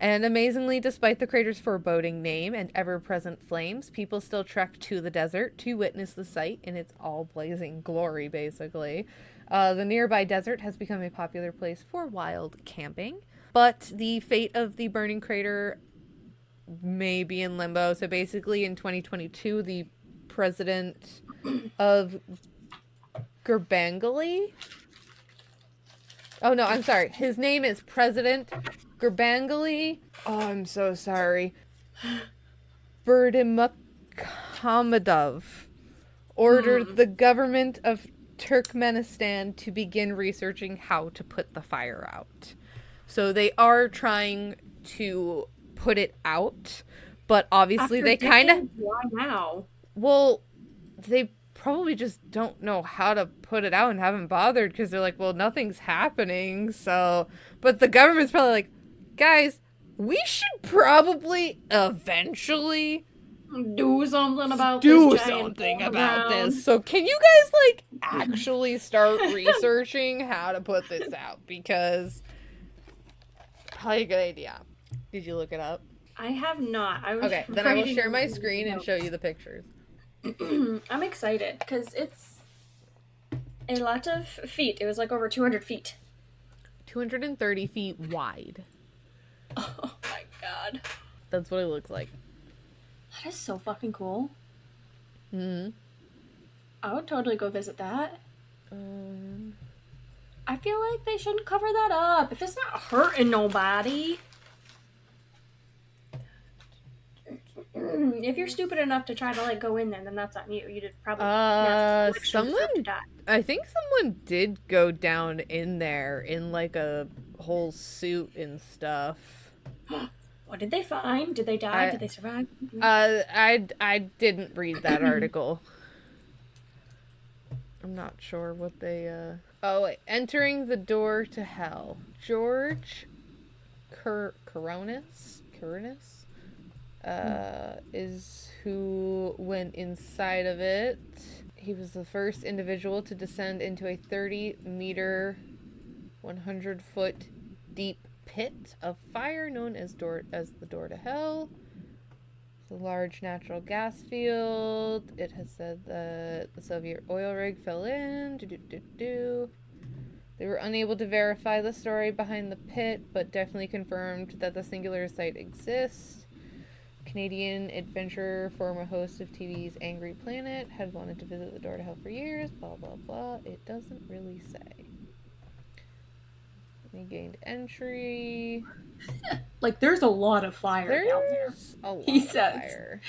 And amazingly, despite the crater's foreboding name and ever-present flames, people still trek to the desert to witness the site in its all-blazing glory, basically. The nearby desert has become a popular place for wild camping, but the fate of the burning crater may be in limbo. So basically, in 2022, the president of Gurbanguly... Oh, no, I'm sorry. His name is President Gurbanguly. Oh, I'm so sorry. Berdimuhamedov ordered the government of Turkmenistan to begin researching how to put the fire out. So they are trying to put it out, but obviously
After
they kind of...
Why now?
Well, they probably just don't know how to put it out and haven't bothered because they're like, well, nothing's happening, so... But the government's probably like, guys, we should probably eventually
do something about
this. So can you guys, like, actually start researching how to put this out? Because probably a good idea. Did you look it up?
I have not.
Okay, then I will share my screen and show you the pictures.
I'm excited because it's a lot of feet. It was like over 200 feet.
230 feet wide.
Oh my god.
That's what it looks like.
That is so fucking cool.
Mm-hmm.
I would totally go visit that. I feel like they shouldn't cover that up. If it's not hurting nobody. If you're stupid enough to try to like go in there, then that's on you. You did probably
someone. I think someone did go down in there in like a whole suit and stuff.
What did they find? Did they die? Did they survive?
I didn't read that article. I'm not sure what they. Oh wait, entering the door to hell. George Coronis is who went inside of it. He was the first individual to descend into a 30-meter, 100-foot deep pit of fire known as the door to hell. It's a large natural gas field. It has said that the Soviet oil rig fell in. They were unable to verify the story behind the pit, but definitely confirmed that the singular site exists. Canadian adventurer, former host of TV's Angry Planet, had wanted to visit the door to hell for years, blah, blah, blah. It doesn't really say. He gained entry.
Like, there's a lot of fire down there.
A lot
He
of
says.
fire.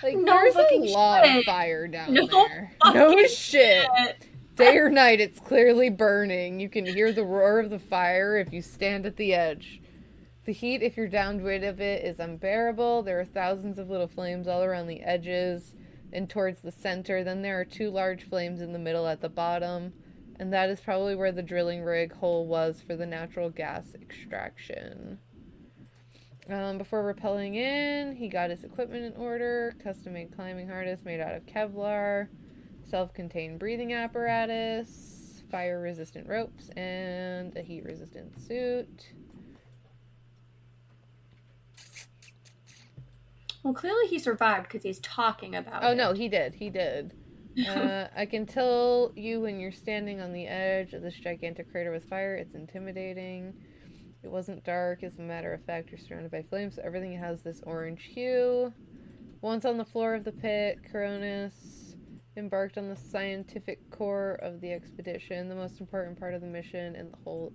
Like,
No
there's a
fucking
lot
shit.
of fire down
No
there.
fucking
No shit.
shit.
Day or night, it's clearly burning. You can hear the roar of the fire if you stand at the edge. The heat, if you're downwind of it, is unbearable. There are thousands of little flames all around the edges and towards the center. Then there are two large flames in the middle at the bottom. And that is probably where the drilling rig hole was for the natural gas extraction. Before rappelling in, he got his equipment in order. Custom-made climbing harness made out of Kevlar. Self-contained breathing apparatus. Fire-resistant ropes. And a heat-resistant suit.
Well, clearly he survived because he's talking about it.
Oh, no, he did. He did. I can tell you when you're standing on the edge of this gigantic crater with fire. It's intimidating. It wasn't dark. As a matter of fact, you're surrounded by flames, so everything has this orange hue. Once on the floor of the pit, Cronus embarked on the scientific core of the expedition, the most important part of the mission, and the whole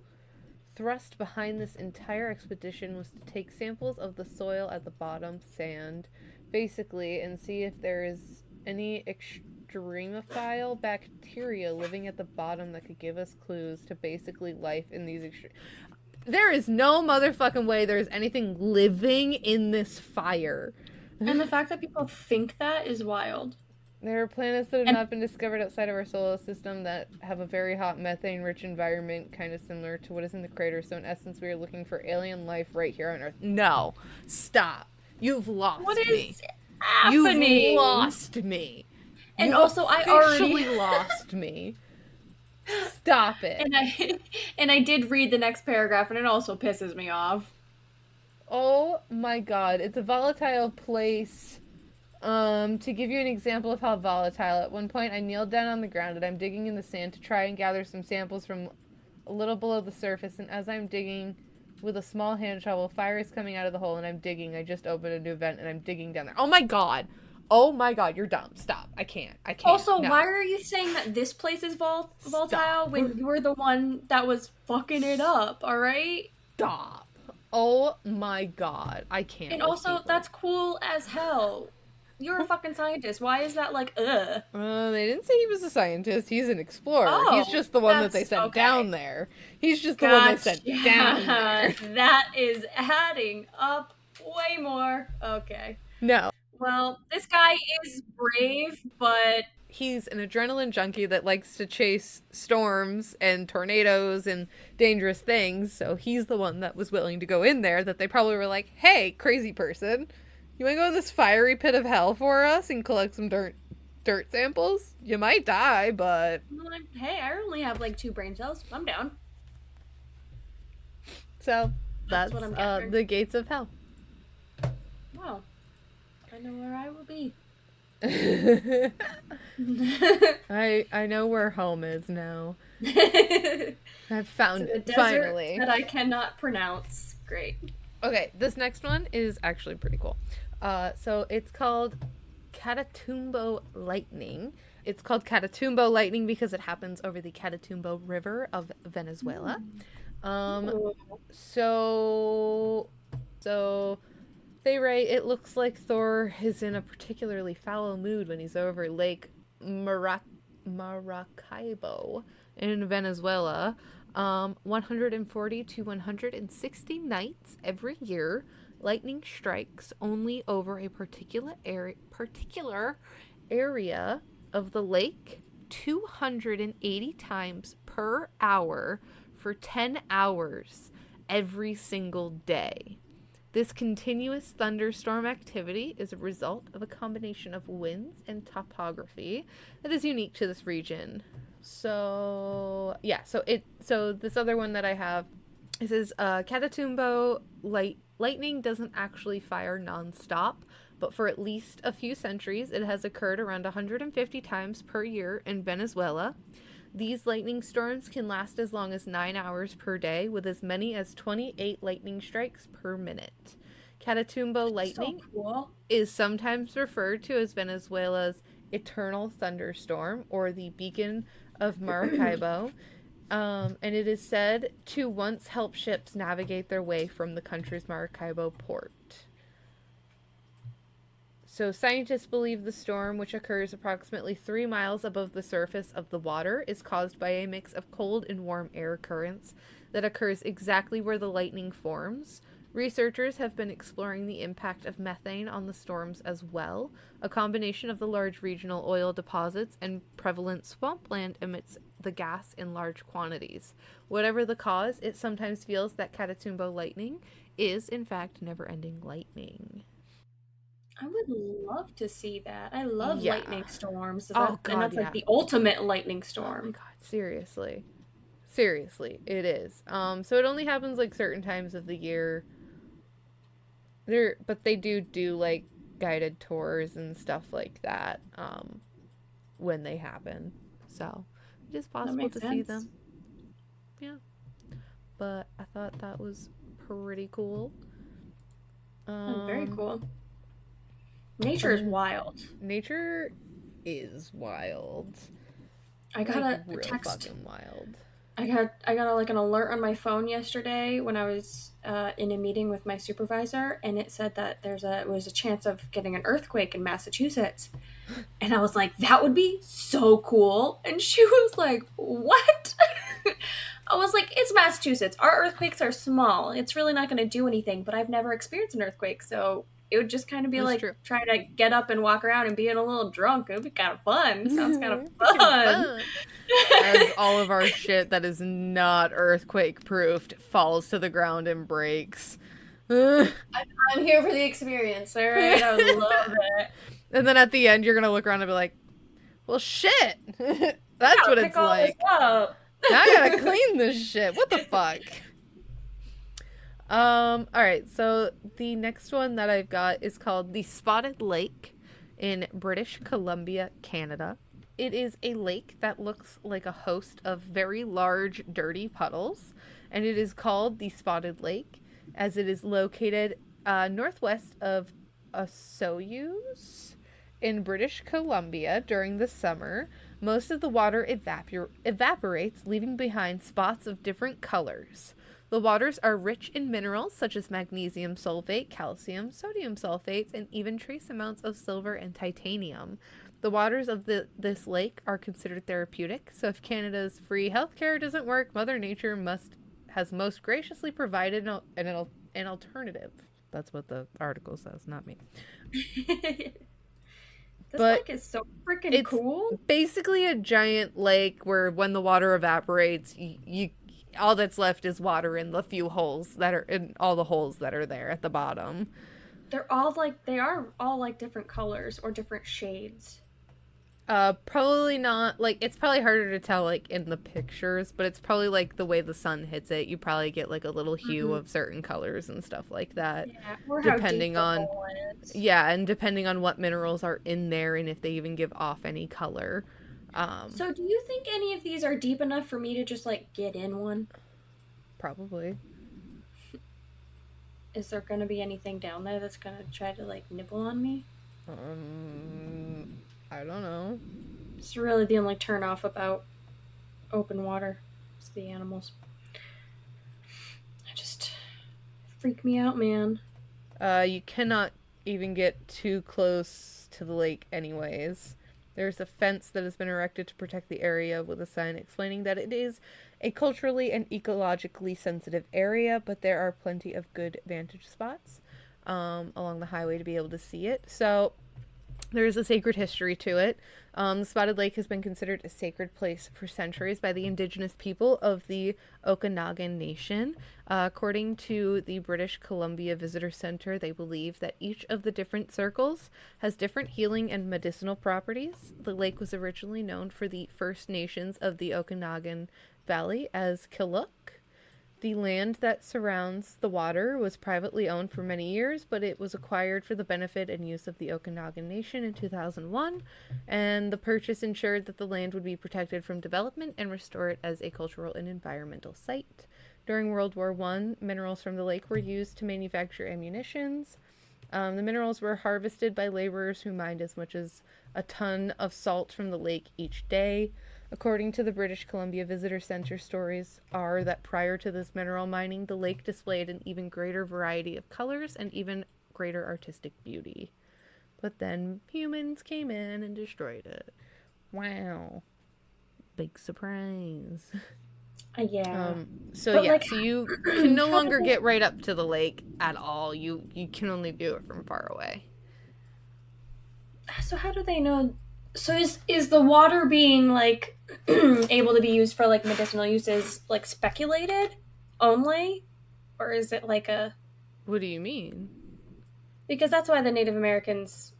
thrust behind this entire expedition was to take samples of the soil at the bottom, sand, basically, and see if there is any extremophile bacteria living at the bottom that could give us clues to basically life in these extreme. There is no motherfucking way there's anything living in this fire.
And the fact that people think that is wild.
There are planets that have not been discovered outside of our solar system that have a very hot methane-rich environment, kind of similar to what is in the crater. So in essence, we are looking for alien life right here on Earth. No. Stop. You've lost me.
What is happening?
You've lost me.
And
you
also, I already
lost me. Stop it.
And I did read the next paragraph, and it also pisses me off.
Oh my god, it's a volatile place. To give you an example of how volatile, at one point I kneeled down on the ground and I'm digging in the sand to try and gather some samples from a little below the surface, and as I'm digging with a small hand shovel, fire is coming out of the hole and I'm digging. I just opened a new vent and I'm digging down there. Oh my god! Oh my god, you're dumb. Stop. I can't.
Also,
no.
Why are you saying that this place is volatile when you're the one that was fucking it up, alright?
Stop. Oh my god. I can't.
And also, people. That's cool as hell. You're a fucking scientist. Why is that like, ugh?
They didn't say he was a scientist. He's an explorer. Oh, he's just the one that they sent down there. He's just the one they sent down there.
That is adding up way more. Okay.
No.
Well, this guy is brave, but
he's an adrenaline junkie that likes to chase storms and tornadoes and dangerous things, so he's the one that was willing to go in there, that they probably were like, hey, crazy person, you want to go in this fiery pit of hell for us and collect some dirt samples? You might die, but...
I'm like, hey, I only have like 2 brain cells. I'm down.
So, that's what I'm the gates of hell.
Wow. I know where I will be.
I know where home is now. I've found it finally.
That I cannot pronounce. Great.
Okay, this next one is actually pretty cool. So it's called Catatumbo Lightning. It's called Catatumbo Lightning because it happens over the Catatumbo River of Venezuela. So they write, it looks like Thor is in a particularly foul mood when he's over Lake Maracaibo in Venezuela. 140 to 160 nights every year, lightning strikes only over a particular area of the lake 280 times per hour for 10 hours every single day. This continuous thunderstorm activity is a result of a combination of winds and topography that is unique to this region. So this other one that I have, it says Catatumbo lightning doesn't actually fire nonstop, but for at least a few centuries it has occurred around 150 times per year in Venezuela. These lightning storms can last as long as 9 hours per day, with as many as 28 lightning strikes per minute. Catatumbo lightning is sometimes referred to as Venezuela's eternal thunderstorm, or the beacon of Maracaibo, and it is said to once help ships navigate their way from the country's Maracaibo port. So scientists believe the storm, which occurs approximately 3 miles above the surface of the water, is caused by a mix of cold and warm air currents that occurs exactly where the lightning forms. Researchers have been exploring the impact of methane on the storms as well. A combination of the large regional oil deposits and prevalent swampland the gas in large quantities. Whatever the cause, it sometimes feels that Catatumbo lightning is, in fact, never-ending lightning.
I would love to see that. I love
Yeah.
lightning storms.
Oh,
And
God,
that's like
yeah.
the ultimate lightning
Oh, my
storm.
God. Seriously. Seriously, it is. So it only happens, like, certain times of the year. But they do, like, guided tours and stuff like that, when they happen. So it is
That
possible
makes
to see
sense.
them. Yeah. But I thought that was pretty cool.
That's very
Um,
cool. Nature is
and
wild.
nature is wild.
I got
Like,
a
real
text.
fucking wild.
I got like an alert on my phone yesterday when I was in a meeting with my supervisor, and it said that it was a chance of getting an earthquake in Massachusetts, and I was like, that would be so cool. And she was like, what? I was like, it's Massachusetts. Our earthquakes are small. It's really not going to do anything. But I've never experienced an earthquake, so it would just kind of be
That's
like
true.
trying to get up and walk around and being a little drunk. It would be kind of fun. Sounds kind of
Freaking
fun.
fun. As all of our shit that is not earthquake proofed falls to the ground and breaks. And
I'm here for the experience, all right? I would love it.
then at the end, you're going to look around and be like, well, shit.
I
That's
gotta
what
pick
it's
all this
like.
up.
Now I gotta clean this shit. What the fuck? Alright, so the next one that I've got is called the Spotted Lake in British Columbia, Canada. It is a lake that looks like a host of very large, dirty puddles, and it is called the Spotted Lake as it is located northwest of Osoyoos in British Columbia during the summer. Most of the water evaporates, leaving behind spots of different colors. The waters are rich in minerals such as magnesium sulfate, calcium, sodium sulfates, and even trace amounts of silver and titanium. The waters of this lake are considered therapeutic, so if Canada's free healthcare doesn't work, Mother Nature has most graciously provided an alternative. That's what the article says, not me.
This
But
lake is so freaking
it's
cool.
basically a giant lake where when the water evaporates, you all that's left is water in the few holes that are in all the holes that are there at the bottom.
They are all like different colors or different shades.
Probably not, like, it's probably harder to tell like in the pictures, but it's probably like the way the sun hits it, you probably get like a little hue
Mm-hmm.
of certain colors and stuff like that,
Yeah, or how deep
depending
the
on
hole is.
yeah, and depending on what minerals are in there and if they even give off any color. Um,
So, do you think any of these are deep enough for me to just like get in one?
Probably.
Is there going to be anything down there that's going to try to like nibble on me?
I don't know.
It's really the only turn off about open water. It's the animals. I just freak me out, man.
You cannot even get too close to the lake, anyways. There's a fence that has been erected to protect the area with a sign explaining that it is a culturally and ecologically sensitive area, but there are plenty of good vantage spots along the highway to be able to see it. So there is a sacred history to it. The Spotted Lake has been considered a sacred place for centuries by the indigenous people of the Okanagan Nation. According to the British Columbia Visitor Center, they believe that each of the different circles has different healing and medicinal properties. The lake was originally known for the First Nations of the Okanagan Valley as Killook. The land that surrounds the water was privately owned for many years, but it was acquired for the benefit and use of the Okanagan Nation in 2001, and the purchase ensured that the land would be protected from development and restored as a cultural and environmental site. During World War I, minerals from the lake were used to manufacture ammunitions. The minerals were harvested by laborers who mined as much as a ton of salt from the lake each day. According to the British Columbia Visitor Center, stories are that prior to this mineral mining, the lake displayed an even greater variety of colors and even greater artistic beauty. But then humans came in and destroyed it. Wow. Big surprise.
Yeah.
So
But
yeah,
like,
so you can no
how
longer
did
get right up to the lake at all. You can only view it from far away.
so how do they know So is the water being like able to be used for like medicinal uses like speculated only, or is it like a
What do you mean?
because that's why the Native Americans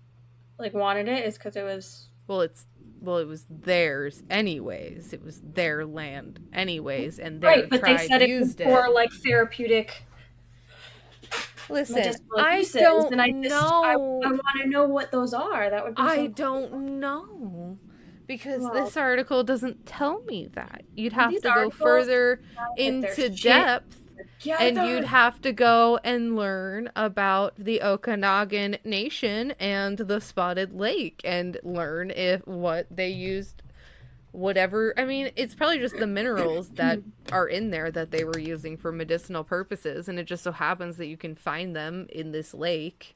like wanted it is because it was
Well, it was theirs anyways. It was their land anyways, and
right,
their
but they
tribe
said it was
used
for
it.
like therapeutic
Listen,
medicinal
I
uses, and
don't
I
know.
want to know what those are. That would be
I
so cool.
don't know. Because
Well,
this article doesn't tell me that. You'd
well,
have
these
to go
articles
further
sound like they're
into
shit
depth, and you'd
together.
have to go and learn about the Okanagan Nation and the Spotted Lake and learn if what they used, whatever. I mean, it's probably just the minerals that are in there that they were using for medicinal purposes, and it just so happens that you can find them in this lake.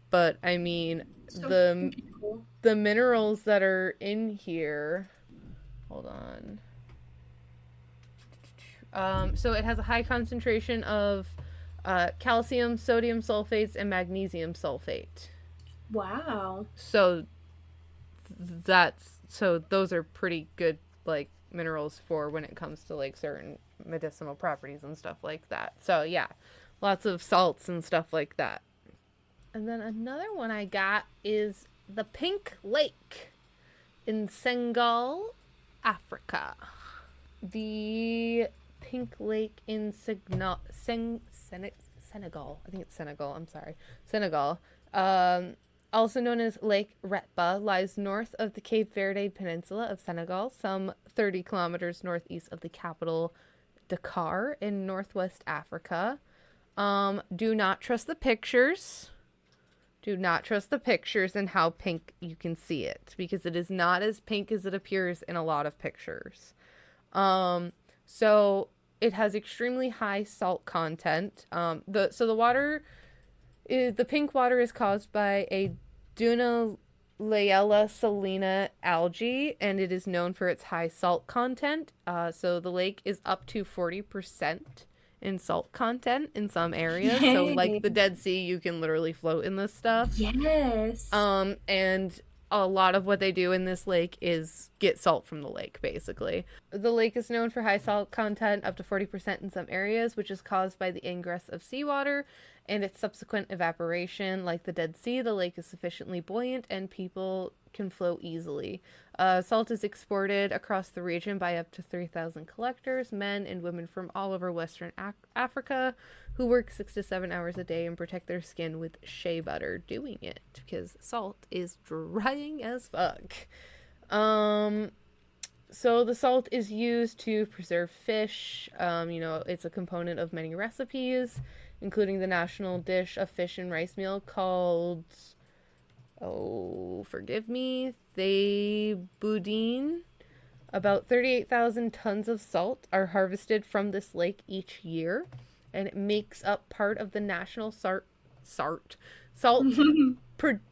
But I mean,
So
the
freaking cool.
the minerals that are in here. Hold on. So it has a high concentration of calcium, sodium sulfates, and magnesium sulfate.
Wow.
So those are pretty good like minerals for when it comes to like certain medicinal properties and stuff like that. So yeah, lots of salts and stuff like that. And then another one I got is the Pink Lake in Senegal, Africa. The Pink Lake in Senegal. I think it's Senegal. I'm sorry. Senegal. Also known as Lake Retba, lies north of the Cape Verde Peninsula of Senegal, some 30 kilometers northeast of the capital, Dakar, in northwest Africa. Do not trust the pictures. Do not trust the pictures and how pink you can see it, because it is not as pink as it appears in a lot of pictures. So it has extremely high salt content. The water is the pink water is caused by a Dunaliella salina algae, and it is known for its high salt content. So the lake is up to 40% in salt content in some areas. So like
Yay.
the Dead Sea, you can literally float in this stuff.
Yes.
And a lot of what they do in this lake is get salt from the lake, basically. The lake is known for high salt content, up to 40% in some areas, which is caused by the ingress of seawater and its subsequent evaporation. Like the Dead Sea, the lake is sufficiently buoyant and people can float easily. Salt is exported across the region by up to 3,000 collectors, men and women from all over Western Africa, who work 6 to 7 hours a day and protect their skin with shea butter doing it because salt is drying as fuck. So the salt is used to preserve fish. It's a component of many recipes, including the national dish of fish and rice meal called, oh, forgive me, they boudin. About 38,000 tons of salt are harvested from this lake each year, and it makes up part of the national salt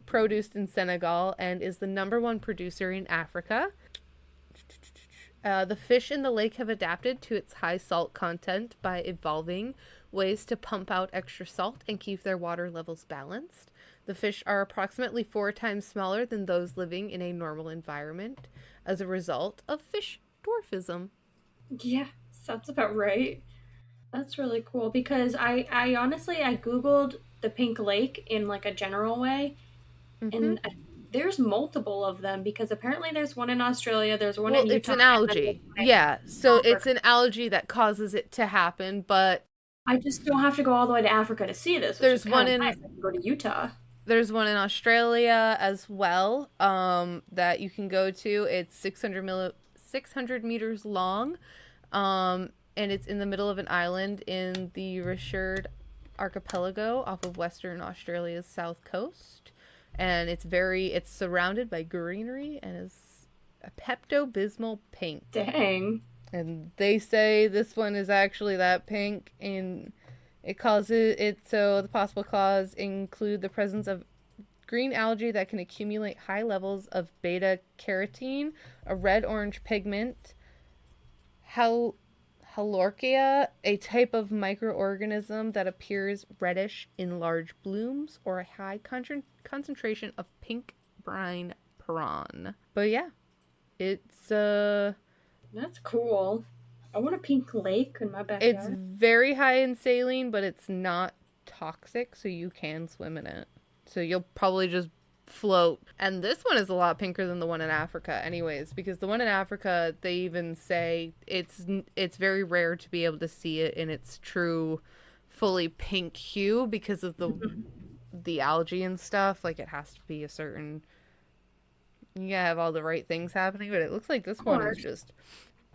produced in Senegal and is the number one producer in Africa. The fish in the lake have adapted to its high salt content by evolving ways to pump out extra salt and keep their water levels balanced. The fish are approximately 4 times smaller than those living in a normal environment as a result of fish dwarfism.
Yeah, sounds about right. That's really cool because I honestly I googled the Pink Lake in like a general way,
Mm-hmm.
and there's multiple of them because apparently there's one in Australia, there's one
Well,
in
it's
Utah,
an
and then there's
algae.
one
Yeah, so
in
it's
Africa.
an algae that causes it to happen, but
I just don't have to go all the way to Africa to see this, which is
there's
kind
one
of
in
nice. I can go to Utah.
there's one in Australia as well, that you can go to. It's 600 meters long, and it's in the middle of an island in the Richard Archipelago off of Western Australia's south coast, and it's surrounded by greenery and is a Pepto Bismol pink.
Dang.
And they say this one is actually that pink, and it causes it so the possible cause include the presence of green algae that can accumulate high levels of beta carotene, a red orange pigment, hal- halorchia, a type of microorganism that appears reddish in large blooms, or a high concentration of pink brine prawn. But yeah, it's
That's cool. I want a pink lake in my
it's
backyard.
very high in saline, but it's not toxic, so you can swim in it. So you'll probably just float. And this one is a lot pinker than the one in Africa anyways, because the one in Africa, they even say it's very rare to be able to see it in its true fully pink hue because of the algae and stuff. Like it has to be a certain, you gotta have all the right things happening, but it looks like this
Of
one is
course.
just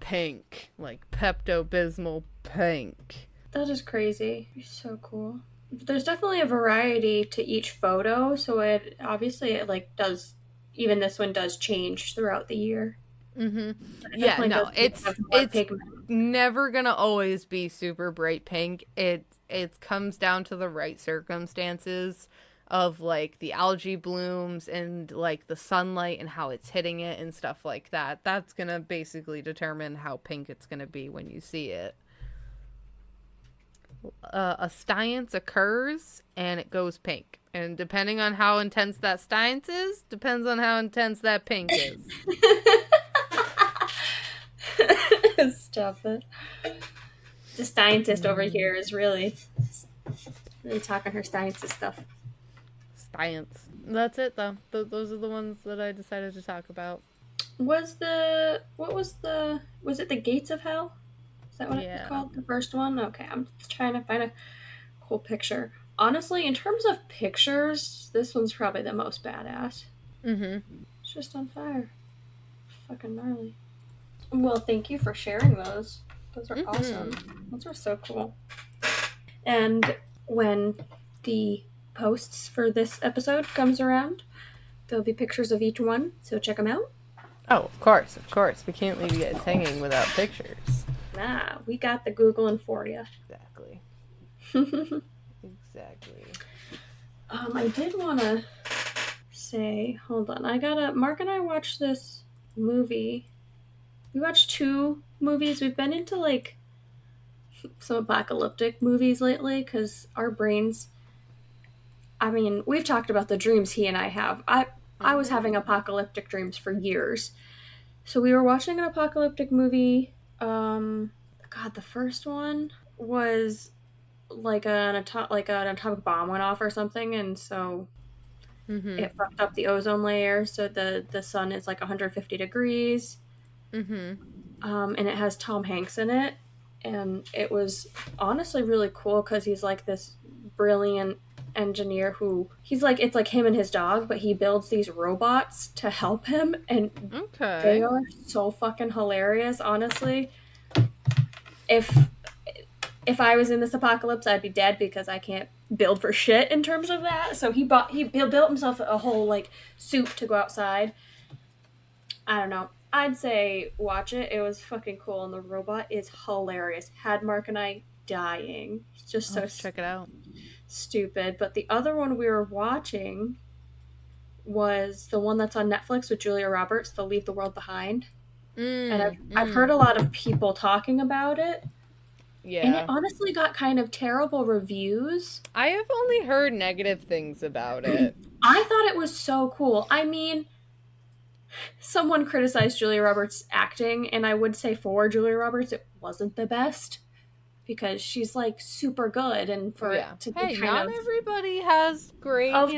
pink, like Pepto Bismol pink.
That is crazy. It's so cool. There's definitely a variety to each photo, so it obviously it like does even this one does change throughout the year.
Mm-hmm.
But it
Yeah,
definitely
no,
does have more
it's
pigment.
never gonna always be super bright pink. It comes down to the right circumstances of like the algae blooms and like the sunlight and how it's hitting it and stuff like that. That's gonna basically determine how pink it's gonna be when you see it. A stiance occurs and it goes pink. And depending on how intense that stiance is, depends on how intense that pink is.
Stop it. The scientist over here is really talking her scientist stuff.
Science. That's it though. Those are the ones that I decided to talk about.
Was it the Gates of Hell? Is that what it was
Yeah.
called? The first one? Okay, I'm trying to find a cool picture. Honestly, in terms of pictures, this one's probably the most badass.
Mm-hmm.
It's just on fire. Fucking gnarly. Well, thank you for sharing those. Those are
Mm-hmm.
awesome. Those are so cool. And when the posts for this episode comes around, there'll be pictures of each one, so check them out.
Oh, of course, of course. We can't leave you guys hanging without pictures.
Nah, we got the Googling for you.
Exactly. Exactly.
I did want to say, hold on, Mark and I watched this movie. We watched two movies. We've been into like some apocalyptic movies lately because our brains, I mean, we've talked about the dreams he and I have. I was
Mm-hmm.
having apocalyptic dreams for years. So we were watching an apocalyptic movie. God, the first one was like an atomic bomb went off or something, and so
Mm-hmm.
it fucked up the ozone layer. So the sun is like 150 degrees.
Mm-hmm.
And it has Tom Hanks in it, and it was honestly really cool because he's like this brilliant engineer who he's like it's like him and his dog, but he builds these robots to help him, and they
Okay.
are so fucking hilarious. Honestly, if if I was in this apocalypse, I'd be dead because I can't build for shit in terms of that. So he built himself a whole like suit to go outside. I don't know. I'd say watch it. It was fucking cool, and the robot is hilarious. Had Mark and I dying. It's just
I'll
so
have to check it out.
stupid. But the other one we were watching was the one that's on Netflix with Julia Roberts, The Leave the World Behind. And I've heard a lot of people talking about it, and it
Yeah.
honestly got kind of terrible reviews.
I have only heard negative things about it.
I thought it was so cool. I mean, someone criticized Julia Roberts' acting, and I would say for Julia Roberts, it wasn't the best because she's like super good, and for
Yeah.
it to be
Hey,
kind
not
of,
everybody has great, not
of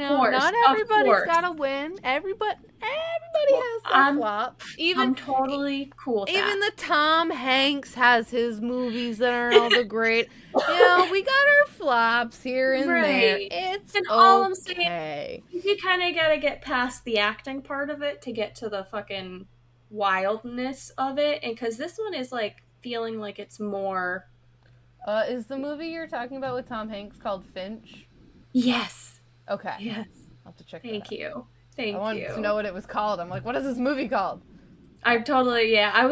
everybody's
course.
got to win. Everybody
Well,
has their flops.
I'm totally cool with
Even
that.
the Tom Hanks has his movies that aren't all the great. We got our flops here and there.
Right.
It's
And all I'm saying,
okay.
you kind of got to get past the acting part of it to get to the fucking wildness of it, and because this one is like feeling like it's more.
Is the movie you're talking about with Tom Hanks called Finch?
Yes.
Okay.
Yes.
I'll have to check that
Thank
out.
you.
I
Thank
wanted to
you.
know what it was called. I'm like, what is this movie called?
I was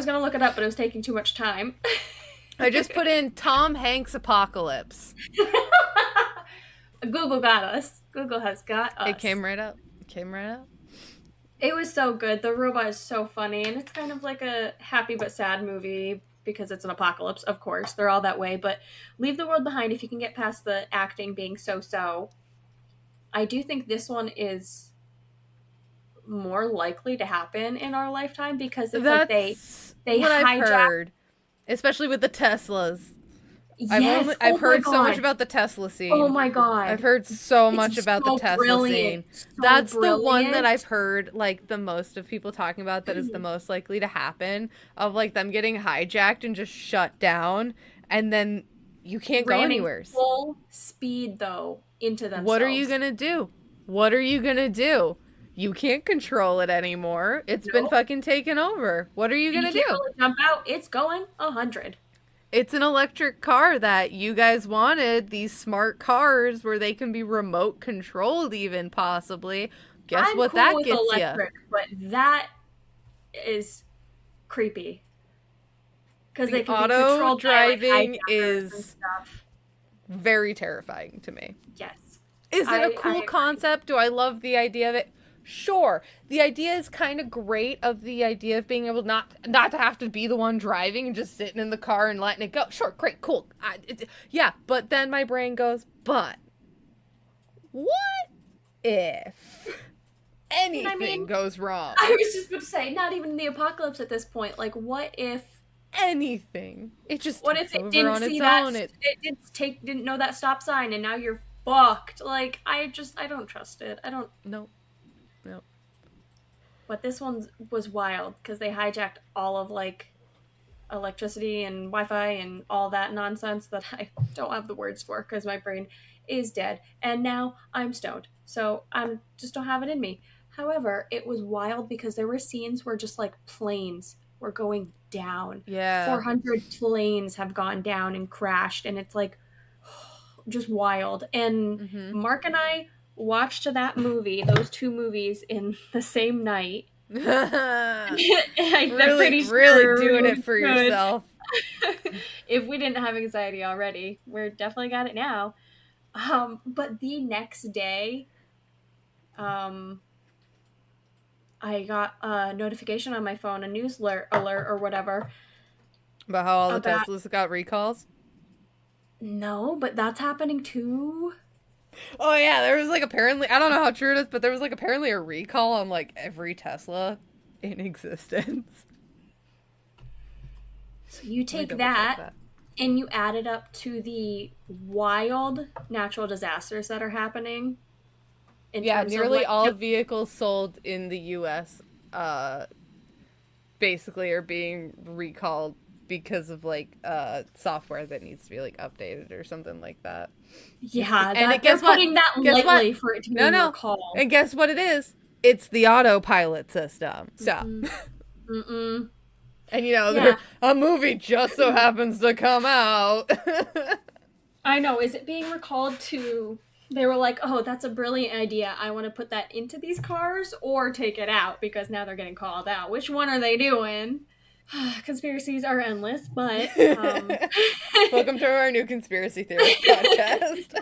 gonna look it up, but it was taking too much time.
I just put in Tom Hanks apocalypse.
Google got us. Google has got us.
It came right up. It came right up.
It was so good. The robot is so funny, and it's kind of like a happy but sad movie because it's an apocalypse, of course. They're all that way, but leave the world behind if you can get past the acting being so-so. I do think this one is more likely to happen in our lifetime because it's like
That's
they
what I've
hijack.
heard, especially with the Teslas.
Yes.
I've
Oh my
heard so much
god.
about the Tesla
Oh
scene.
my
I've
god.
heard so much
It's
about the
so
Tesla
brilliant.
scene.
So
That's the one that
brilliant.
I've heard like the most of people talking about that is the most likely to happen, of like them getting hijacked and just shut down, and then you can't go
Ramming
anywhere.
full speed though into
What are you
themselves.
gonna do? What are you gonna do? You can't control it anymore. It's been
Nope.
fucking taken over. What are you
And you
gonna
can't
do?
really jump out. It's going 100.
It's an electric car that you guys wanted, these smart cars where they can be remote controlled, even possibly. Guess
I'm
what
cool
that
with
gets you?
electric, but that is creepy because they
The
can be
auto
controlled by like
driving
hijackers and
is
stuff.
very terrifying to me.
Yes.
Is it a
I
cool
agree.
concept? Do I love the idea of it? Sure. The idea is kind of great, of the idea of being able not to have to be the one driving and just sitting in the car and letting it go. Sure, great, cool. Yeah, but then my brain goes, but what if
And I
anything
mean,
goes wrong?
I was just going to say, not even the apocalypse at this point. Like,
Anything. It just
what if
takes
it
over
didn't
on
see
its
that,
own. It
didn't know that stop sign, and now you're fucked. Like, I don't trust it. I don't.
no, no.
But this one was wild because they hijacked all of like electricity and Wi-Fi and all that nonsense that I don't have the words for because my brain is dead. And now I'm stoned, so I just don't have it in me. However, it was wild because there were scenes where just like planes were going down.
Yeah.
400 planes have gone down and crashed, and it's like just wild. And
Mm-hmm.
Mark and I watched those two movies in the same night. I'm
Really,
pretty
really
sure
doing it
we
for
could.
yourself.
If we didn't have anxiety already, we're definitely got it now. But the next day, um, I got a notification on my phone, a news alert or whatever.
About how all the
About
Teslas got recalls?
no, but that's happening too.
Oh yeah, there was like apparently, I don't know how true it is, but there was like apparently a recall on like every Tesla in existence.
So you
Let me
take
double check
that
that.
and you add it up to the wild natural disasters that are happening in
Yeah,
terms of
nearly
like
all vehicles sold in the US basically are being recalled because of like software that needs to be like updated or something like that.
yeah,
And it
that they're
guess what?
putting that
Guess what?
lightly for it to be
No, no.
recalled.
And guess what it is? It's the autopilot system. So,
Mm-mm. Mm-mm.
and you know,
Yeah,
a movie just so happens to come out.
I know. Is it being recalled to? They were like, "Oh, that's a brilliant idea. I want to put that into these cars or take it out because now they're getting called out. Which one are they doing?" Conspiracies are endless, but
Welcome to our new conspiracy theorist podcast.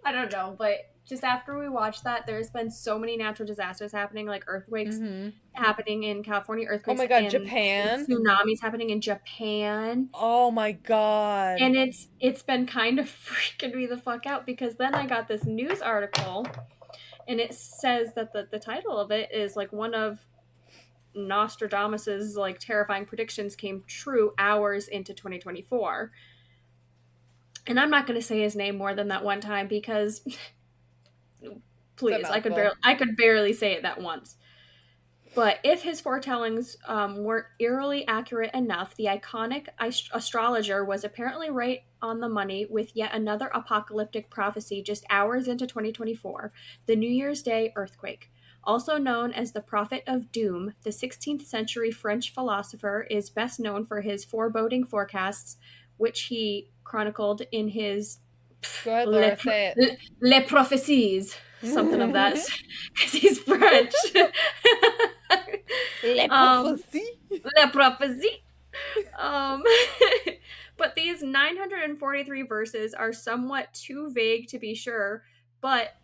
I don't know, but just after we watched that, there's been so many natural disasters happening, like earthquakes
Mm-hmm.
happening in California,
Oh
earthquakes
my god,
and
Japan.
tsunamis happening in Japan.
Oh my god.
And it's been kind of freaking me the fuck out because then I got this news article and it says that the title of it is like one of Nostradamus's like terrifying predictions came true hours into 2024. And I'm not going to say his name more than that one time because please, I could barely say it that once. But if his foretellings weren't eerily accurate enough, the iconic astrologer was apparently right on the money with yet another apocalyptic prophecy just hours into 2024, the New Year's Day earthquake. Also known as the Prophet of Doom, the 16th century French philosopher is best known for his foreboding forecasts, which he chronicled in his
Go ahead, Laura, say it.
Les Prophéties, something of that, because he's French.
Les prophéties.
La prophecy. Um, but these 943 verses are somewhat too vague to be sure, but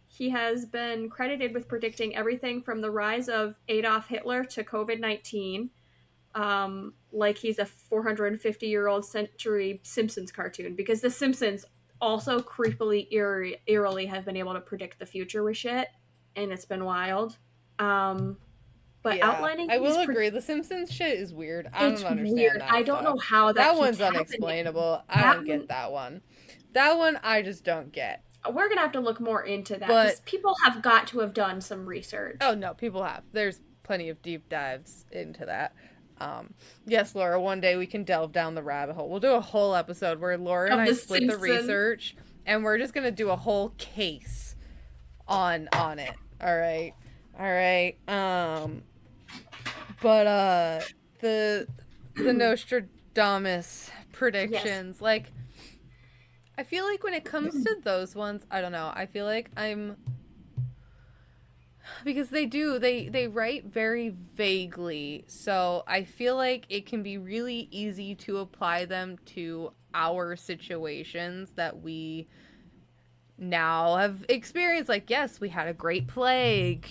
he has been credited with predicting everything from the rise of Adolf Hitler to COVID-19, like he's a 450-year-old century Simpsons cartoon, because the Simpsons also creepily, eerily have been able to predict the future with shit, and it's been wild. Um, but
Yeah,
outlining
I
is
will agree. The Simpsons shit is weird. I
it's
don't understand
weird.
that
I don't know
stuff.
how that
That
keeps
one's
happening.
unexplainable. I
That
don't
one,
get that one. That one I just don't get.
we're gonna have to look more into that
But
because people have got to have done some
oh
research.
no, people have. There's plenty of deep dives into that. Um, yes, Laura, one day we can delve down the rabbit hole. We'll do a whole episode where Laura and
Of
I
The
split the
Simpsons.
research and we're just going to do a whole case on it. All right. All right. But the Nostradamus
Yes.
predictions, like I feel like when it comes to those ones, I don't know. I feel like I'm because they write very vaguely, so I feel like it can be really easy to apply them to our situations that we now have experienced. Like, yes, we had a great plague,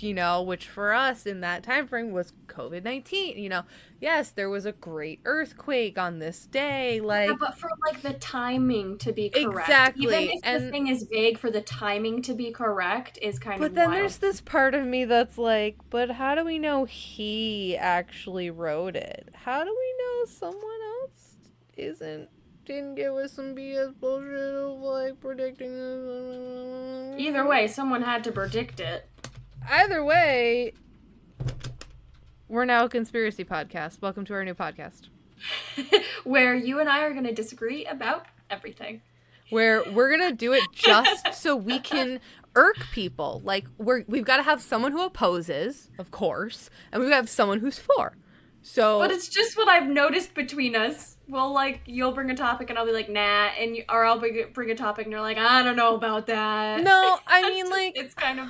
which for us in that time frame was COVID-19. Yes, there was a great earthquake on this day.
Yeah,
Like,
but for like the timing to be correct, even
exactly.
if the
And
thing is vague, for the timing to be correct is kind of
but then
wild.
there's this part of me that's like, but how do we know he actually wrote it? How do we know someone else isn't didn't get with some BS bullshit of like predicting
Either
this?
way, someone had to predict it.
Either way, we're now a conspiracy podcast. Welcome to our new podcast.
Where you and I are going to disagree about everything.
Where we're gonna do it just so we can irk people. Like we've got to have someone who opposes, of course, and we've got to have someone who's for.
But
So
it's just what I've noticed between us. Well, like, you'll bring a topic and I'll be like, nah, or I'll bring a topic and you're like, I don't know about that.
no, I mean like
It's kind of,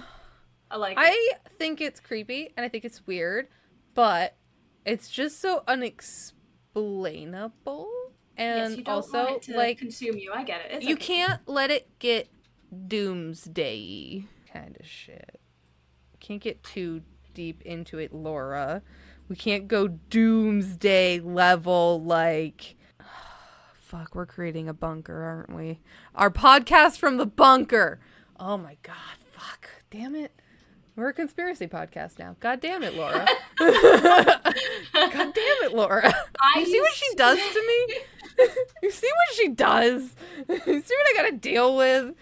I like it.
I think it's creepy and I think it's weird, but it's just so unexplainable.
Yes,
And
you don't want
also,
it to
like,
consume you. I get it. It's
you
okay.
can't let it get doomsday kind of shit. Can't get too deep into it, Laura. We can't go doomsday level like fuck, we're creating a bunker, aren't we? Our podcast from the bunker. Oh my god, fuck. Damn it. We're a conspiracy podcast now. God damn it, Laura. God damn it, Laura.
I
You see what she
used
does to me? You see what she does? You see what I gotta deal with?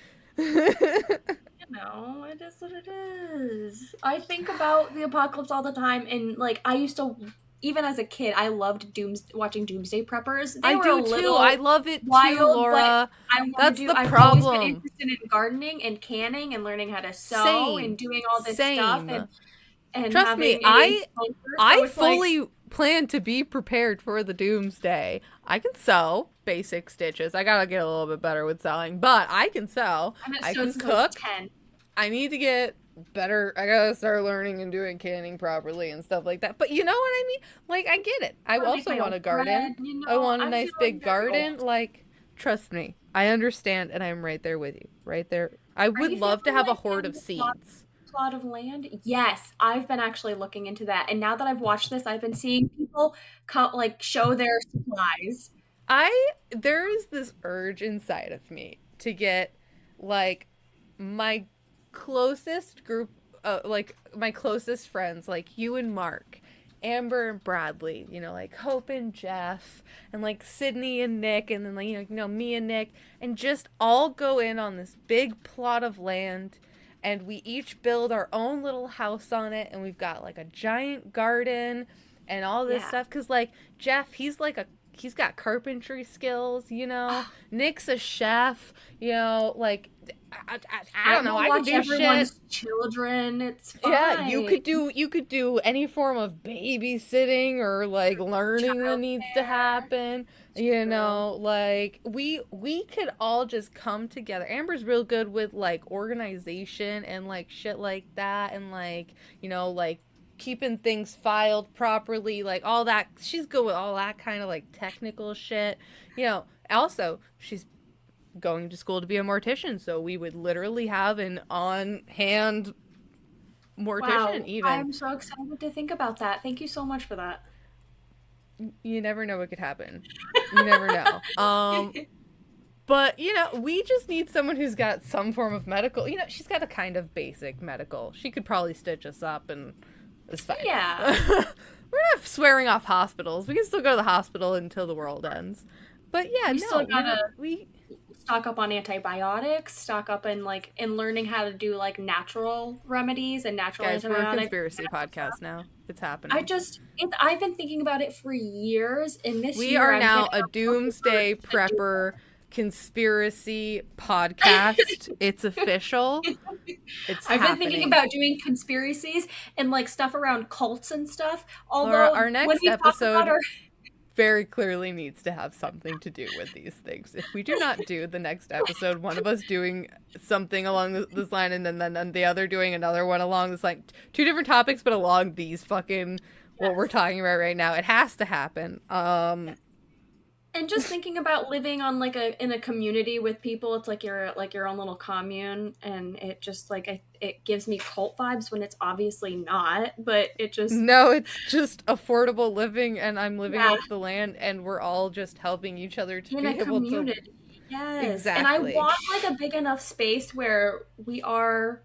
It is what it is. I think about the apocalypse all the time, and like I used to, even as a kid, I loved watching Doomsday Preppers. They
I
were a
do too. I
little
love it too,
wild, but
Laura.
I want to
That's
do.
the
I've always been
problem.
interested in gardening and canning and learning how to sew and
Same.
doing all this stuff
Same.
and
Trust me,
having a
I
bunker. So
I
it's like,
fully plan to be prepared for the doomsday. I can sew basic stitches. I gotta get a little bit better with sewing, but I can sew.
I haven't
I
sewed
can
since I was
cook.
10.
I need to get better. I gotta start learning and doing canning properly and stuff like that. But you know what I mean? Like, I get it. I
I make
also
my
want
own
a garden.
bread.
I want a
I'm
nice
feeling
big
very
garden.
old.
Like, trust me. I understand and I'm right there with you. Right there. I
Are
would
you
love to
feeling
have a
like
horde
getting
of
a
seeds.
plot of land? Yes, I've been actually looking into that. And now that I've watched this, I've been seeing people show their supplies.
There is this urge inside of me to get like my closest group like my closest friends like you and Mark, Amber and Bradley, like Hope and Jeff, and like Sydney and Nick, and then like me and Nick, and just all go in on this big plot of land, and we each build our own little house on it, and we've got like a giant garden and all this
Yeah.
stuff. Cause like Jeff, he's got carpentry skills, Nick's a chef, like I
I
don't know,
will
I could
watch
do shit.
everyone's children. It's
Yeah, you
fine.
could do any form of babysitting or like learning that needs to
Childcare.
happen.
True.
Like we could all just come together. Amber's real good with like organization and like shit like that, and like, like keeping things filed properly, like all that. She's good with all that kind of like technical shit. Also, she's going to school to be a mortician, so we would literally have an on hand mortician
Wow.
even.
I'm so excited to think about that. Thank you so much for that.
You never know what could happen. You never know. But we just need someone who's got some form of medical. She's got a kind of basic medical. She could probably stitch us up and It's fine.
Yeah.
We're not swearing off hospitals. We can still go to the hospital until the world ends. But yeah,
We still
no,
gotta
we
stock up on antibiotics, stock up in learning how to do like natural remedies and natural
guys, we're a
antibiotics.
conspiracy podcast now. It's happening.
I've been thinking about it for years, and this
We
year
are
I'm
now
gonna
a
have more
doomsday
courage to do
prepper conspircy podcast. It's official.
it.
It's
I've been thinking
happening.
about doing conspiracies and like stuff around cults and stuff.
Laura,
Although
our
when
next
we talk about
episode
our
very clearly needs to have something to do with these things. If we do not do the next episode, one of us doing something along this line and then the other doing another one along this line, two different topics but along these fucking what we're talking about right now, it has to happen.
and just thinking about living on like in a community with people, it's like you're like your own little commune, and it just like it gives me cult vibes when it's obviously not, but it just
No, it's just affordable living, and I'm living
yeah,
off the land, and we're all just helping each other to
in
be
a
able to
community. Yes. And I
exactly
want like a big enough space where we are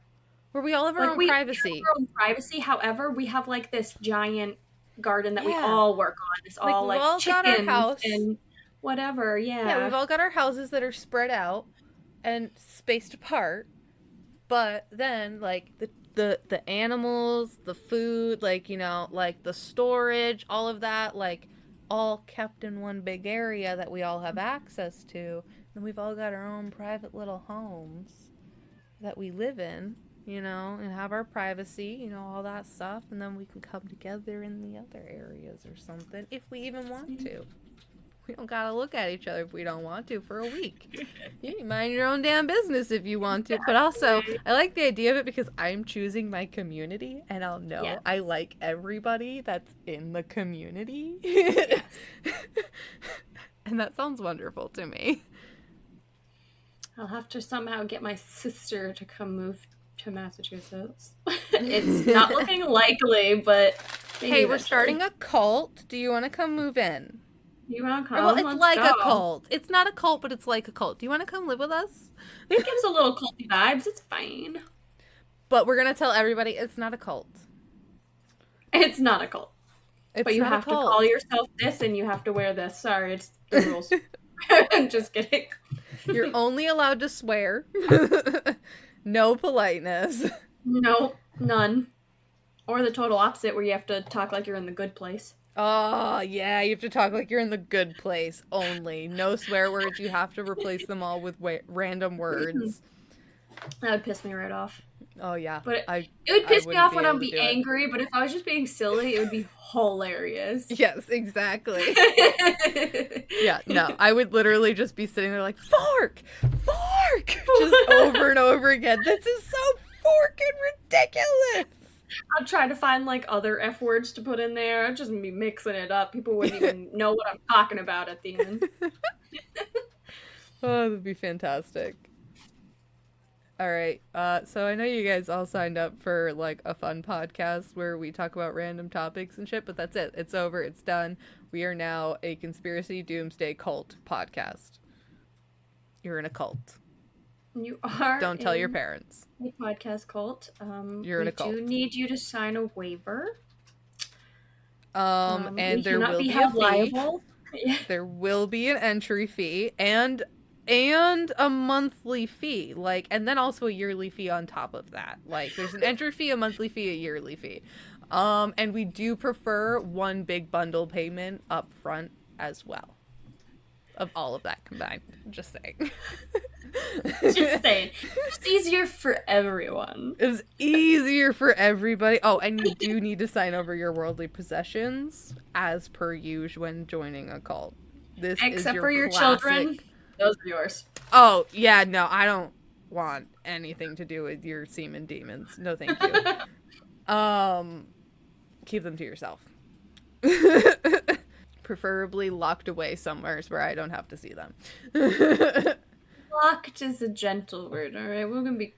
where we all have our
like
own
we have
privacy.
our own privacy. However, we have like this giant garden that we
Yeah,
all work on. It's
like
all
we've
like
all got our
chickens
house.
and whatever.
Yeah, we've
Yeah.
all got our houses that are spread out and spaced apart. But then, like the animals, the food, like like the storage, all of that, like all kept in one big area that we all have access to, and we've all got our own private little homes that we live in, and have our privacy, all that stuff, and then we can come together in the other areas or something if we even want to. We don't gotta look at each other if we don't want to for a week. You can mind your own damn business if you want to. But also, I like the idea of it because I'm choosing my community, and I'll know
Yes.
I like everybody that's in the community.
Yes.
And that sounds wonderful to me.
I'll have to somehow get my sister to come move to Massachusetts. It's not looking likely, but maybe
Hey, we're
eventually.
starting a cult. Do you want to come move in?
You want to come?
Well, it's
Let's
like
go.
a cult. It's not a cult, but it's like a cult. Do you want to come live with us?
It gives a little culty vibes. It's fine.
But we're going to tell everybody it's not a cult.
It's not a cult.
It's
But you
not
have
a
to
cult.
call yourself this and you have to wear this. Sorry, it's the rules. I'm just kidding.
You're only allowed to swear. No politeness.
Nope, none. Or the total opposite where you have to talk like you're in the good place.
Oh, yeah, you have to talk like you're in the good place only. No swear words. You have to replace them all with random words.
That would piss me right off.
Oh, yeah.
But it would piss me
wouldn't
off
be
when
able
I'm
to do it.
angry, but if I was just being silly, it would be hilarious.
Yes, exactly. Yeah, no, I would literally just be sitting there like, fork! Fork! Just over and over again. This is so forking ridiculous!
I'll try to find like other F words to put in there. I'd just be mixing it up. People wouldn't even know what I'm talking about at the end.
Oh, that'd be fantastic. All right. So I know you guys all signed up for like a fun podcast where we talk about random topics and shit, but that's it. It's over. It's done. We are now a conspiracy doomsday cult podcast. You're in a cult.
You are.
Don't tell your parents.
A podcast cult.
You're in a cult.
We do need you to sign a waiver.
And
we
there
cannot
will
be
be
held
a fee.
liable.
There will be an entry fee and a monthly fee, and then also a yearly fee on top of that. Like, there's an entry fee, a monthly fee, a yearly fee. And we do prefer one big bundle payment up front as well. Of all of that combined. Just saying.
Just saying. It's easier for everyone.
It's easier for everybody. Oh, and you do need to sign over your worldly possessions as per usual when joining a cult. This
Except
is your
for your
classic...
children. Those are yours.
Oh, yeah, no, I don't want anything to do with your semen demons. No, thank you. Keep them to yourself. Preferably locked away somewhere where I don't have to see them.
Locked is a gentle word, alright? We're gonna be...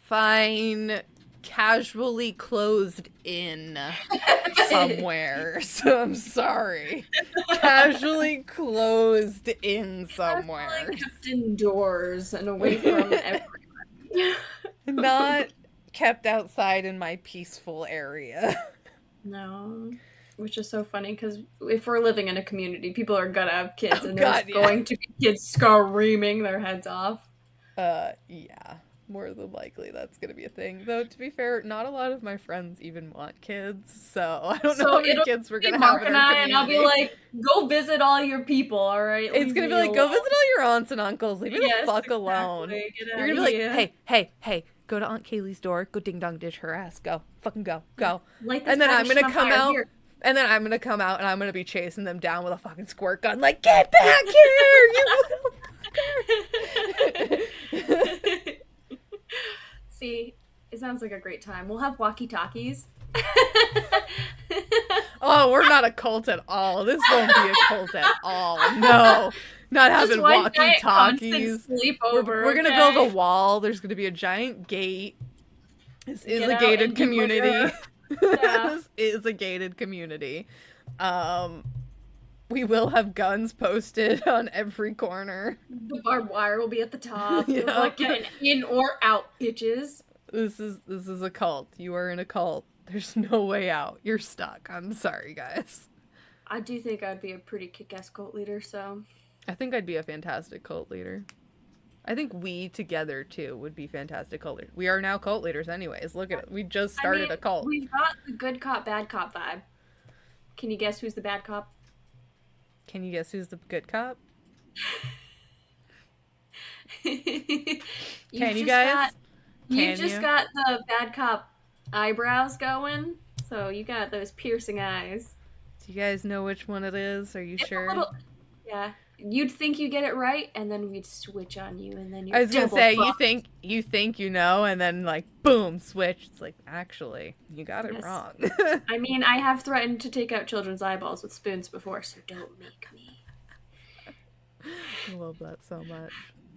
Fine. Casually closed in somewhere. So I'm sorry. Casually closed in somewhere.
Kept indoors and away from everyone.
Not kept outside in my peaceful area.
No. Which is so funny because if we're living in a community, people are gonna have kids,
Oh,
and
God,
there's going to be kids screaming their heads off.
Yeah. More than likely that's gonna be a thing. Though, to be fair, not a lot of my friends even want kids, so I don't know
So
how many
it'll
kids we're
be
gonna
Mark
have in
and
our
I,
community.
and I'll be like, "Go visit all your people, all right?
It's gonna be like, go visit all your aunts and uncles. Leave me the fuck alone.
Get
You're
out
gonna
of
be like,
here.
hey, go to Aunt Kaylee's door, go ding dong ditch her ass, go, fucking go.
Light this
And then I'm
dragon
gonna
on
come
fire.
out,
Here.
and then I'm gonna come out, and I'm gonna be chasing them down with a fucking squirt gun, like, get back here, you little fucker.
See, it sounds like a great time. We'll have walkie-talkies.
Oh, we're not a cult at all. This won't be a cult at all. No. Not having walkie-talkies. We're gonna build a wall. There's gonna be a giant gate. This is a gated community.
Yeah.
This is a gated community. We will have guns posted on every corner.
The barbed wire will be at the top.
Yeah.
We're like getting in or out, bitches.
This is a cult. You are in a cult. There's no way out. You're stuck. I'm sorry, guys.
I do think I'd be a pretty kick-ass cult leader, so...
I think I'd be a fantastic cult leader. I think we together, too, would be fantastic cult leaders. We are now cult leaders anyways. Look at it. We just started a cult.
We've got the good cop, bad cop vibe. Can you guess who's the bad cop?
Can you guess who's the good cop?
Can
you guys?
You just got the bad cop eyebrows going, so you got those piercing eyes.
Do you guys know which one it is? Are you sure?
Yeah. You'd think you get it right, and then we'd switch on you, and then you're
I was gonna say,
fucked.
you think you know, and then like boom, switch. It's like, actually, you got it wrong.
I mean, I have threatened to take out children's eyeballs with spoons before, so don't make me.
I love that so much.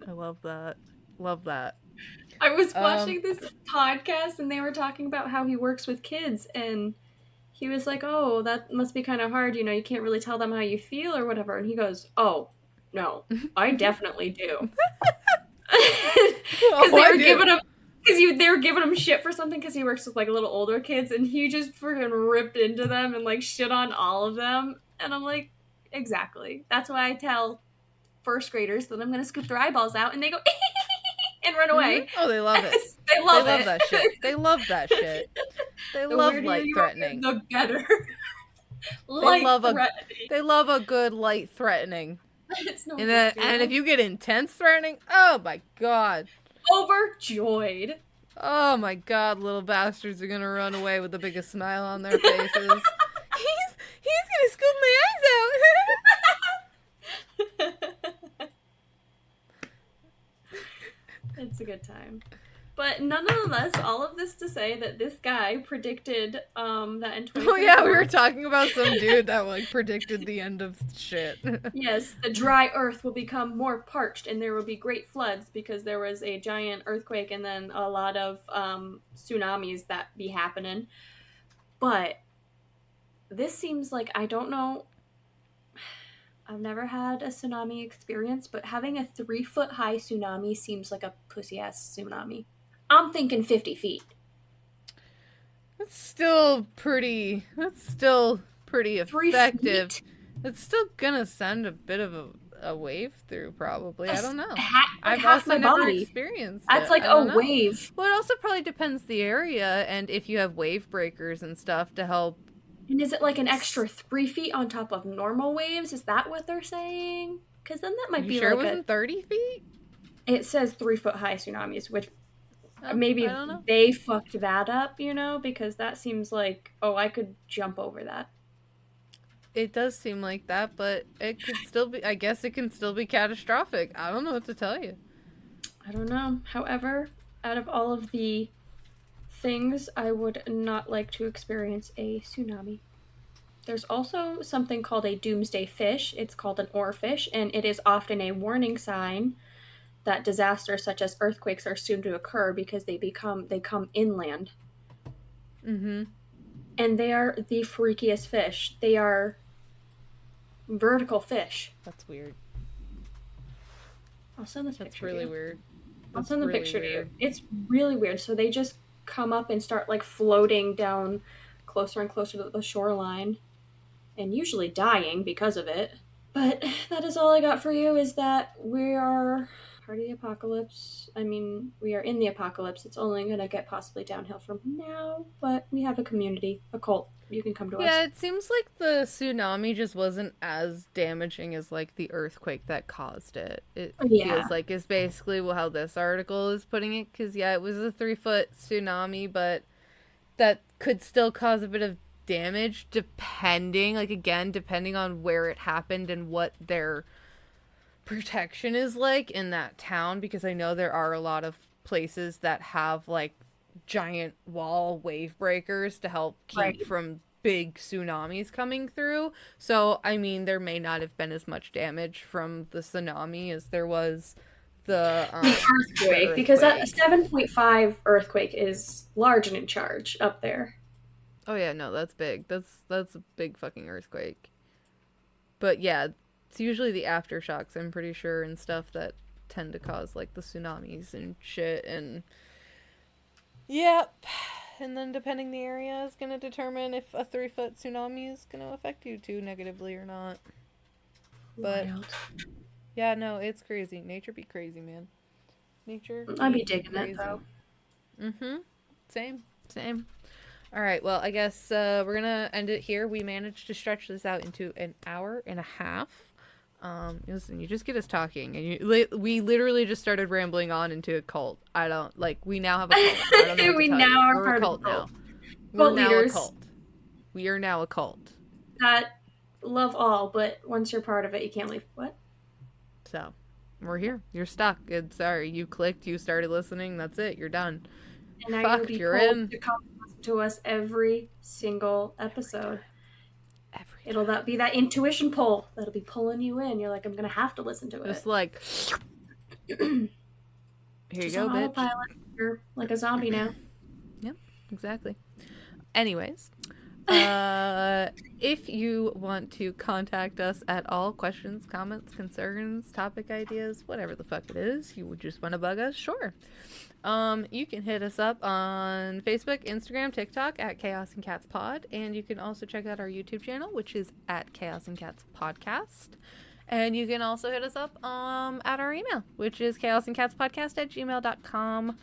I love that. Love that.
I was watching this podcast, and they were talking about how he works with kids, and he was like, oh, that must be kind of hard, you know, you can't really tell them how you feel or whatever. And he goes, oh, no, I definitely do. Because they were giving him shit for something because he works with, like, little older kids, and he just freaking ripped into them and, like, shit on all of them. And I'm like, exactly. That's why I tell first graders that I'm going to scoop their eyeballs out, and they go, and run away.
Mm-hmm. Oh, they love it.
They love
that shit. They love that shit. They love light threatening.
The better.
They love a good light threatening.
It's no
and if you get intense threatening, oh my god.
Overjoyed.
Oh my god, little bastards are gonna run away with the biggest smile on their faces. he's gonna scoop my eyes out.
It's a good time. But nonetheless, all of this to say that this guy predicted that in 2024...
Oh yeah, we were talking about some dude that like predicted the end of shit.
Yes, the dry earth will become more parched and there will be great floods because there was a giant earthquake and then a lot of tsunamis that be happening. But this seems like, I don't know, I've never had a tsunami experience, but having a 3-foot-high tsunami seems like a pussy-ass tsunami. I'm thinking 50 feet.
That's still pretty effective. It's still gonna send a bit of a wave through, probably. I don't know. I've also never experienced it.
That's like a wave.
Well, it also probably depends the area and if you have wave breakers and stuff to help.
And is it like an extra 3 feet on top of normal waves? Is that what they're saying? Because then that might be
sure
like
it wasn't 30 feet?
It says 3-foot-high tsunamis, which maybe they fucked that up, you know? Because that seems like, oh, I could jump over that.
It does seem like that, but it could still be, I guess it can still be catastrophic. I don't know what to tell you.
I don't know. However, out of all of the things, I would not like to experience a tsunami. There's also something called a doomsday fish. It's called an oarfish, and it is often a warning sign that disasters such as earthquakes are soon to occur because they come inland.
Mm-hmm.
And they are the freakiest fish. They are vertical fish.
That's weird.
I'll send this picture.
That's really weird.
I'll send the picture to you. It's really weird. So they just come up and start like floating down closer and closer to the shoreline, and usually dying because of it. But that is all I got for you, is that we are part of the apocalypse. I mean, we are in the apocalypse. It's only going to get possibly downhill from now, but we have a community, a cult. You can come to
Yeah,
us.
it seems like the tsunami just wasn't as damaging as like the earthquake that caused it. It feels
Yeah.
like is basically how this article is putting it. Because yeah, it was a 3 foot tsunami, but that could still cause a bit of damage depending, like again, depending on where it happened and what their protection is like in that town. Because I know there are a lot of places that have like giant wall wave breakers to help
Right.
keep from big tsunamis coming through. So, I mean, there may not have been as much damage from the tsunami as there was
The
the
earthquake, because that
earthquake.
7.5 earthquake is large and in charge up there.
Oh yeah, no, that's big. That's a big fucking earthquake. But yeah, it's usually the aftershocks, I'm pretty sure, and stuff that tend to cause like the tsunamis and shit. And yep. And then depending the area is gonna determine if a 3 foot tsunami is gonna affect you too negatively or not. But
Wild.
yeah, no, it's crazy. Nature be crazy, man. Nature
I'd be
be
digging it
crazy.
though.
Mm-hmm. Same. Same. All right. Well, I guess we're gonna end it here. We managed to stretch this out into an hour and a half. Listen, you just get us talking, and we literally just started rambling on into a cult. I don't like. We now have a cult. I don't know what to
We
tell you.
now are
We're a
part of the
cult
cult.
now. We're
Cult
now a
leaders
cult. We are now a cult.
that love all, but once you're part of it, you can't leave. What?
So, we're here. You're stuck. It's sorry. You clicked. You started listening. That's it. You're done.
And now you'll
Fucked.
be
You're
pulled
in.
to come listen to us every single
Every
episode.
time. Every
It'll
time.
that be that intuition pull that'll be pulling you in. You're like, I'm gonna have to listen to
Just
it.
like, here you
Just
go,
on
bitch.
autopilot. You're like a zombie now.
Yep. Exactly. Anyways, if you want to contact us at all, questions, comments, concerns, topic ideas, whatever the fuck it is, you would just want to bug us, sure. You can hit us up on Facebook, Instagram, TikTok at Chaos and Cats Pod, and you can also check out our YouTube channel, which is at Chaos and Cats Podcast. And you can also hit us up at our email, which is chaosandcatspodcast@gmail.com.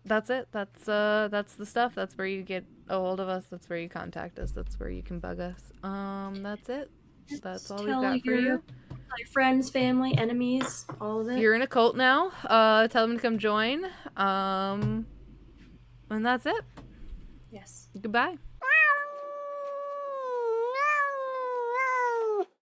That's it. That's the stuff. That's where you get a hold of us. That's where you contact us. That's where you can bug us. That's it. That's all we've got for you.
Tell your friends, family, enemies, all of it.
You're in a cult now. Tell them to come join. And that's it.
Yes.
Goodbye.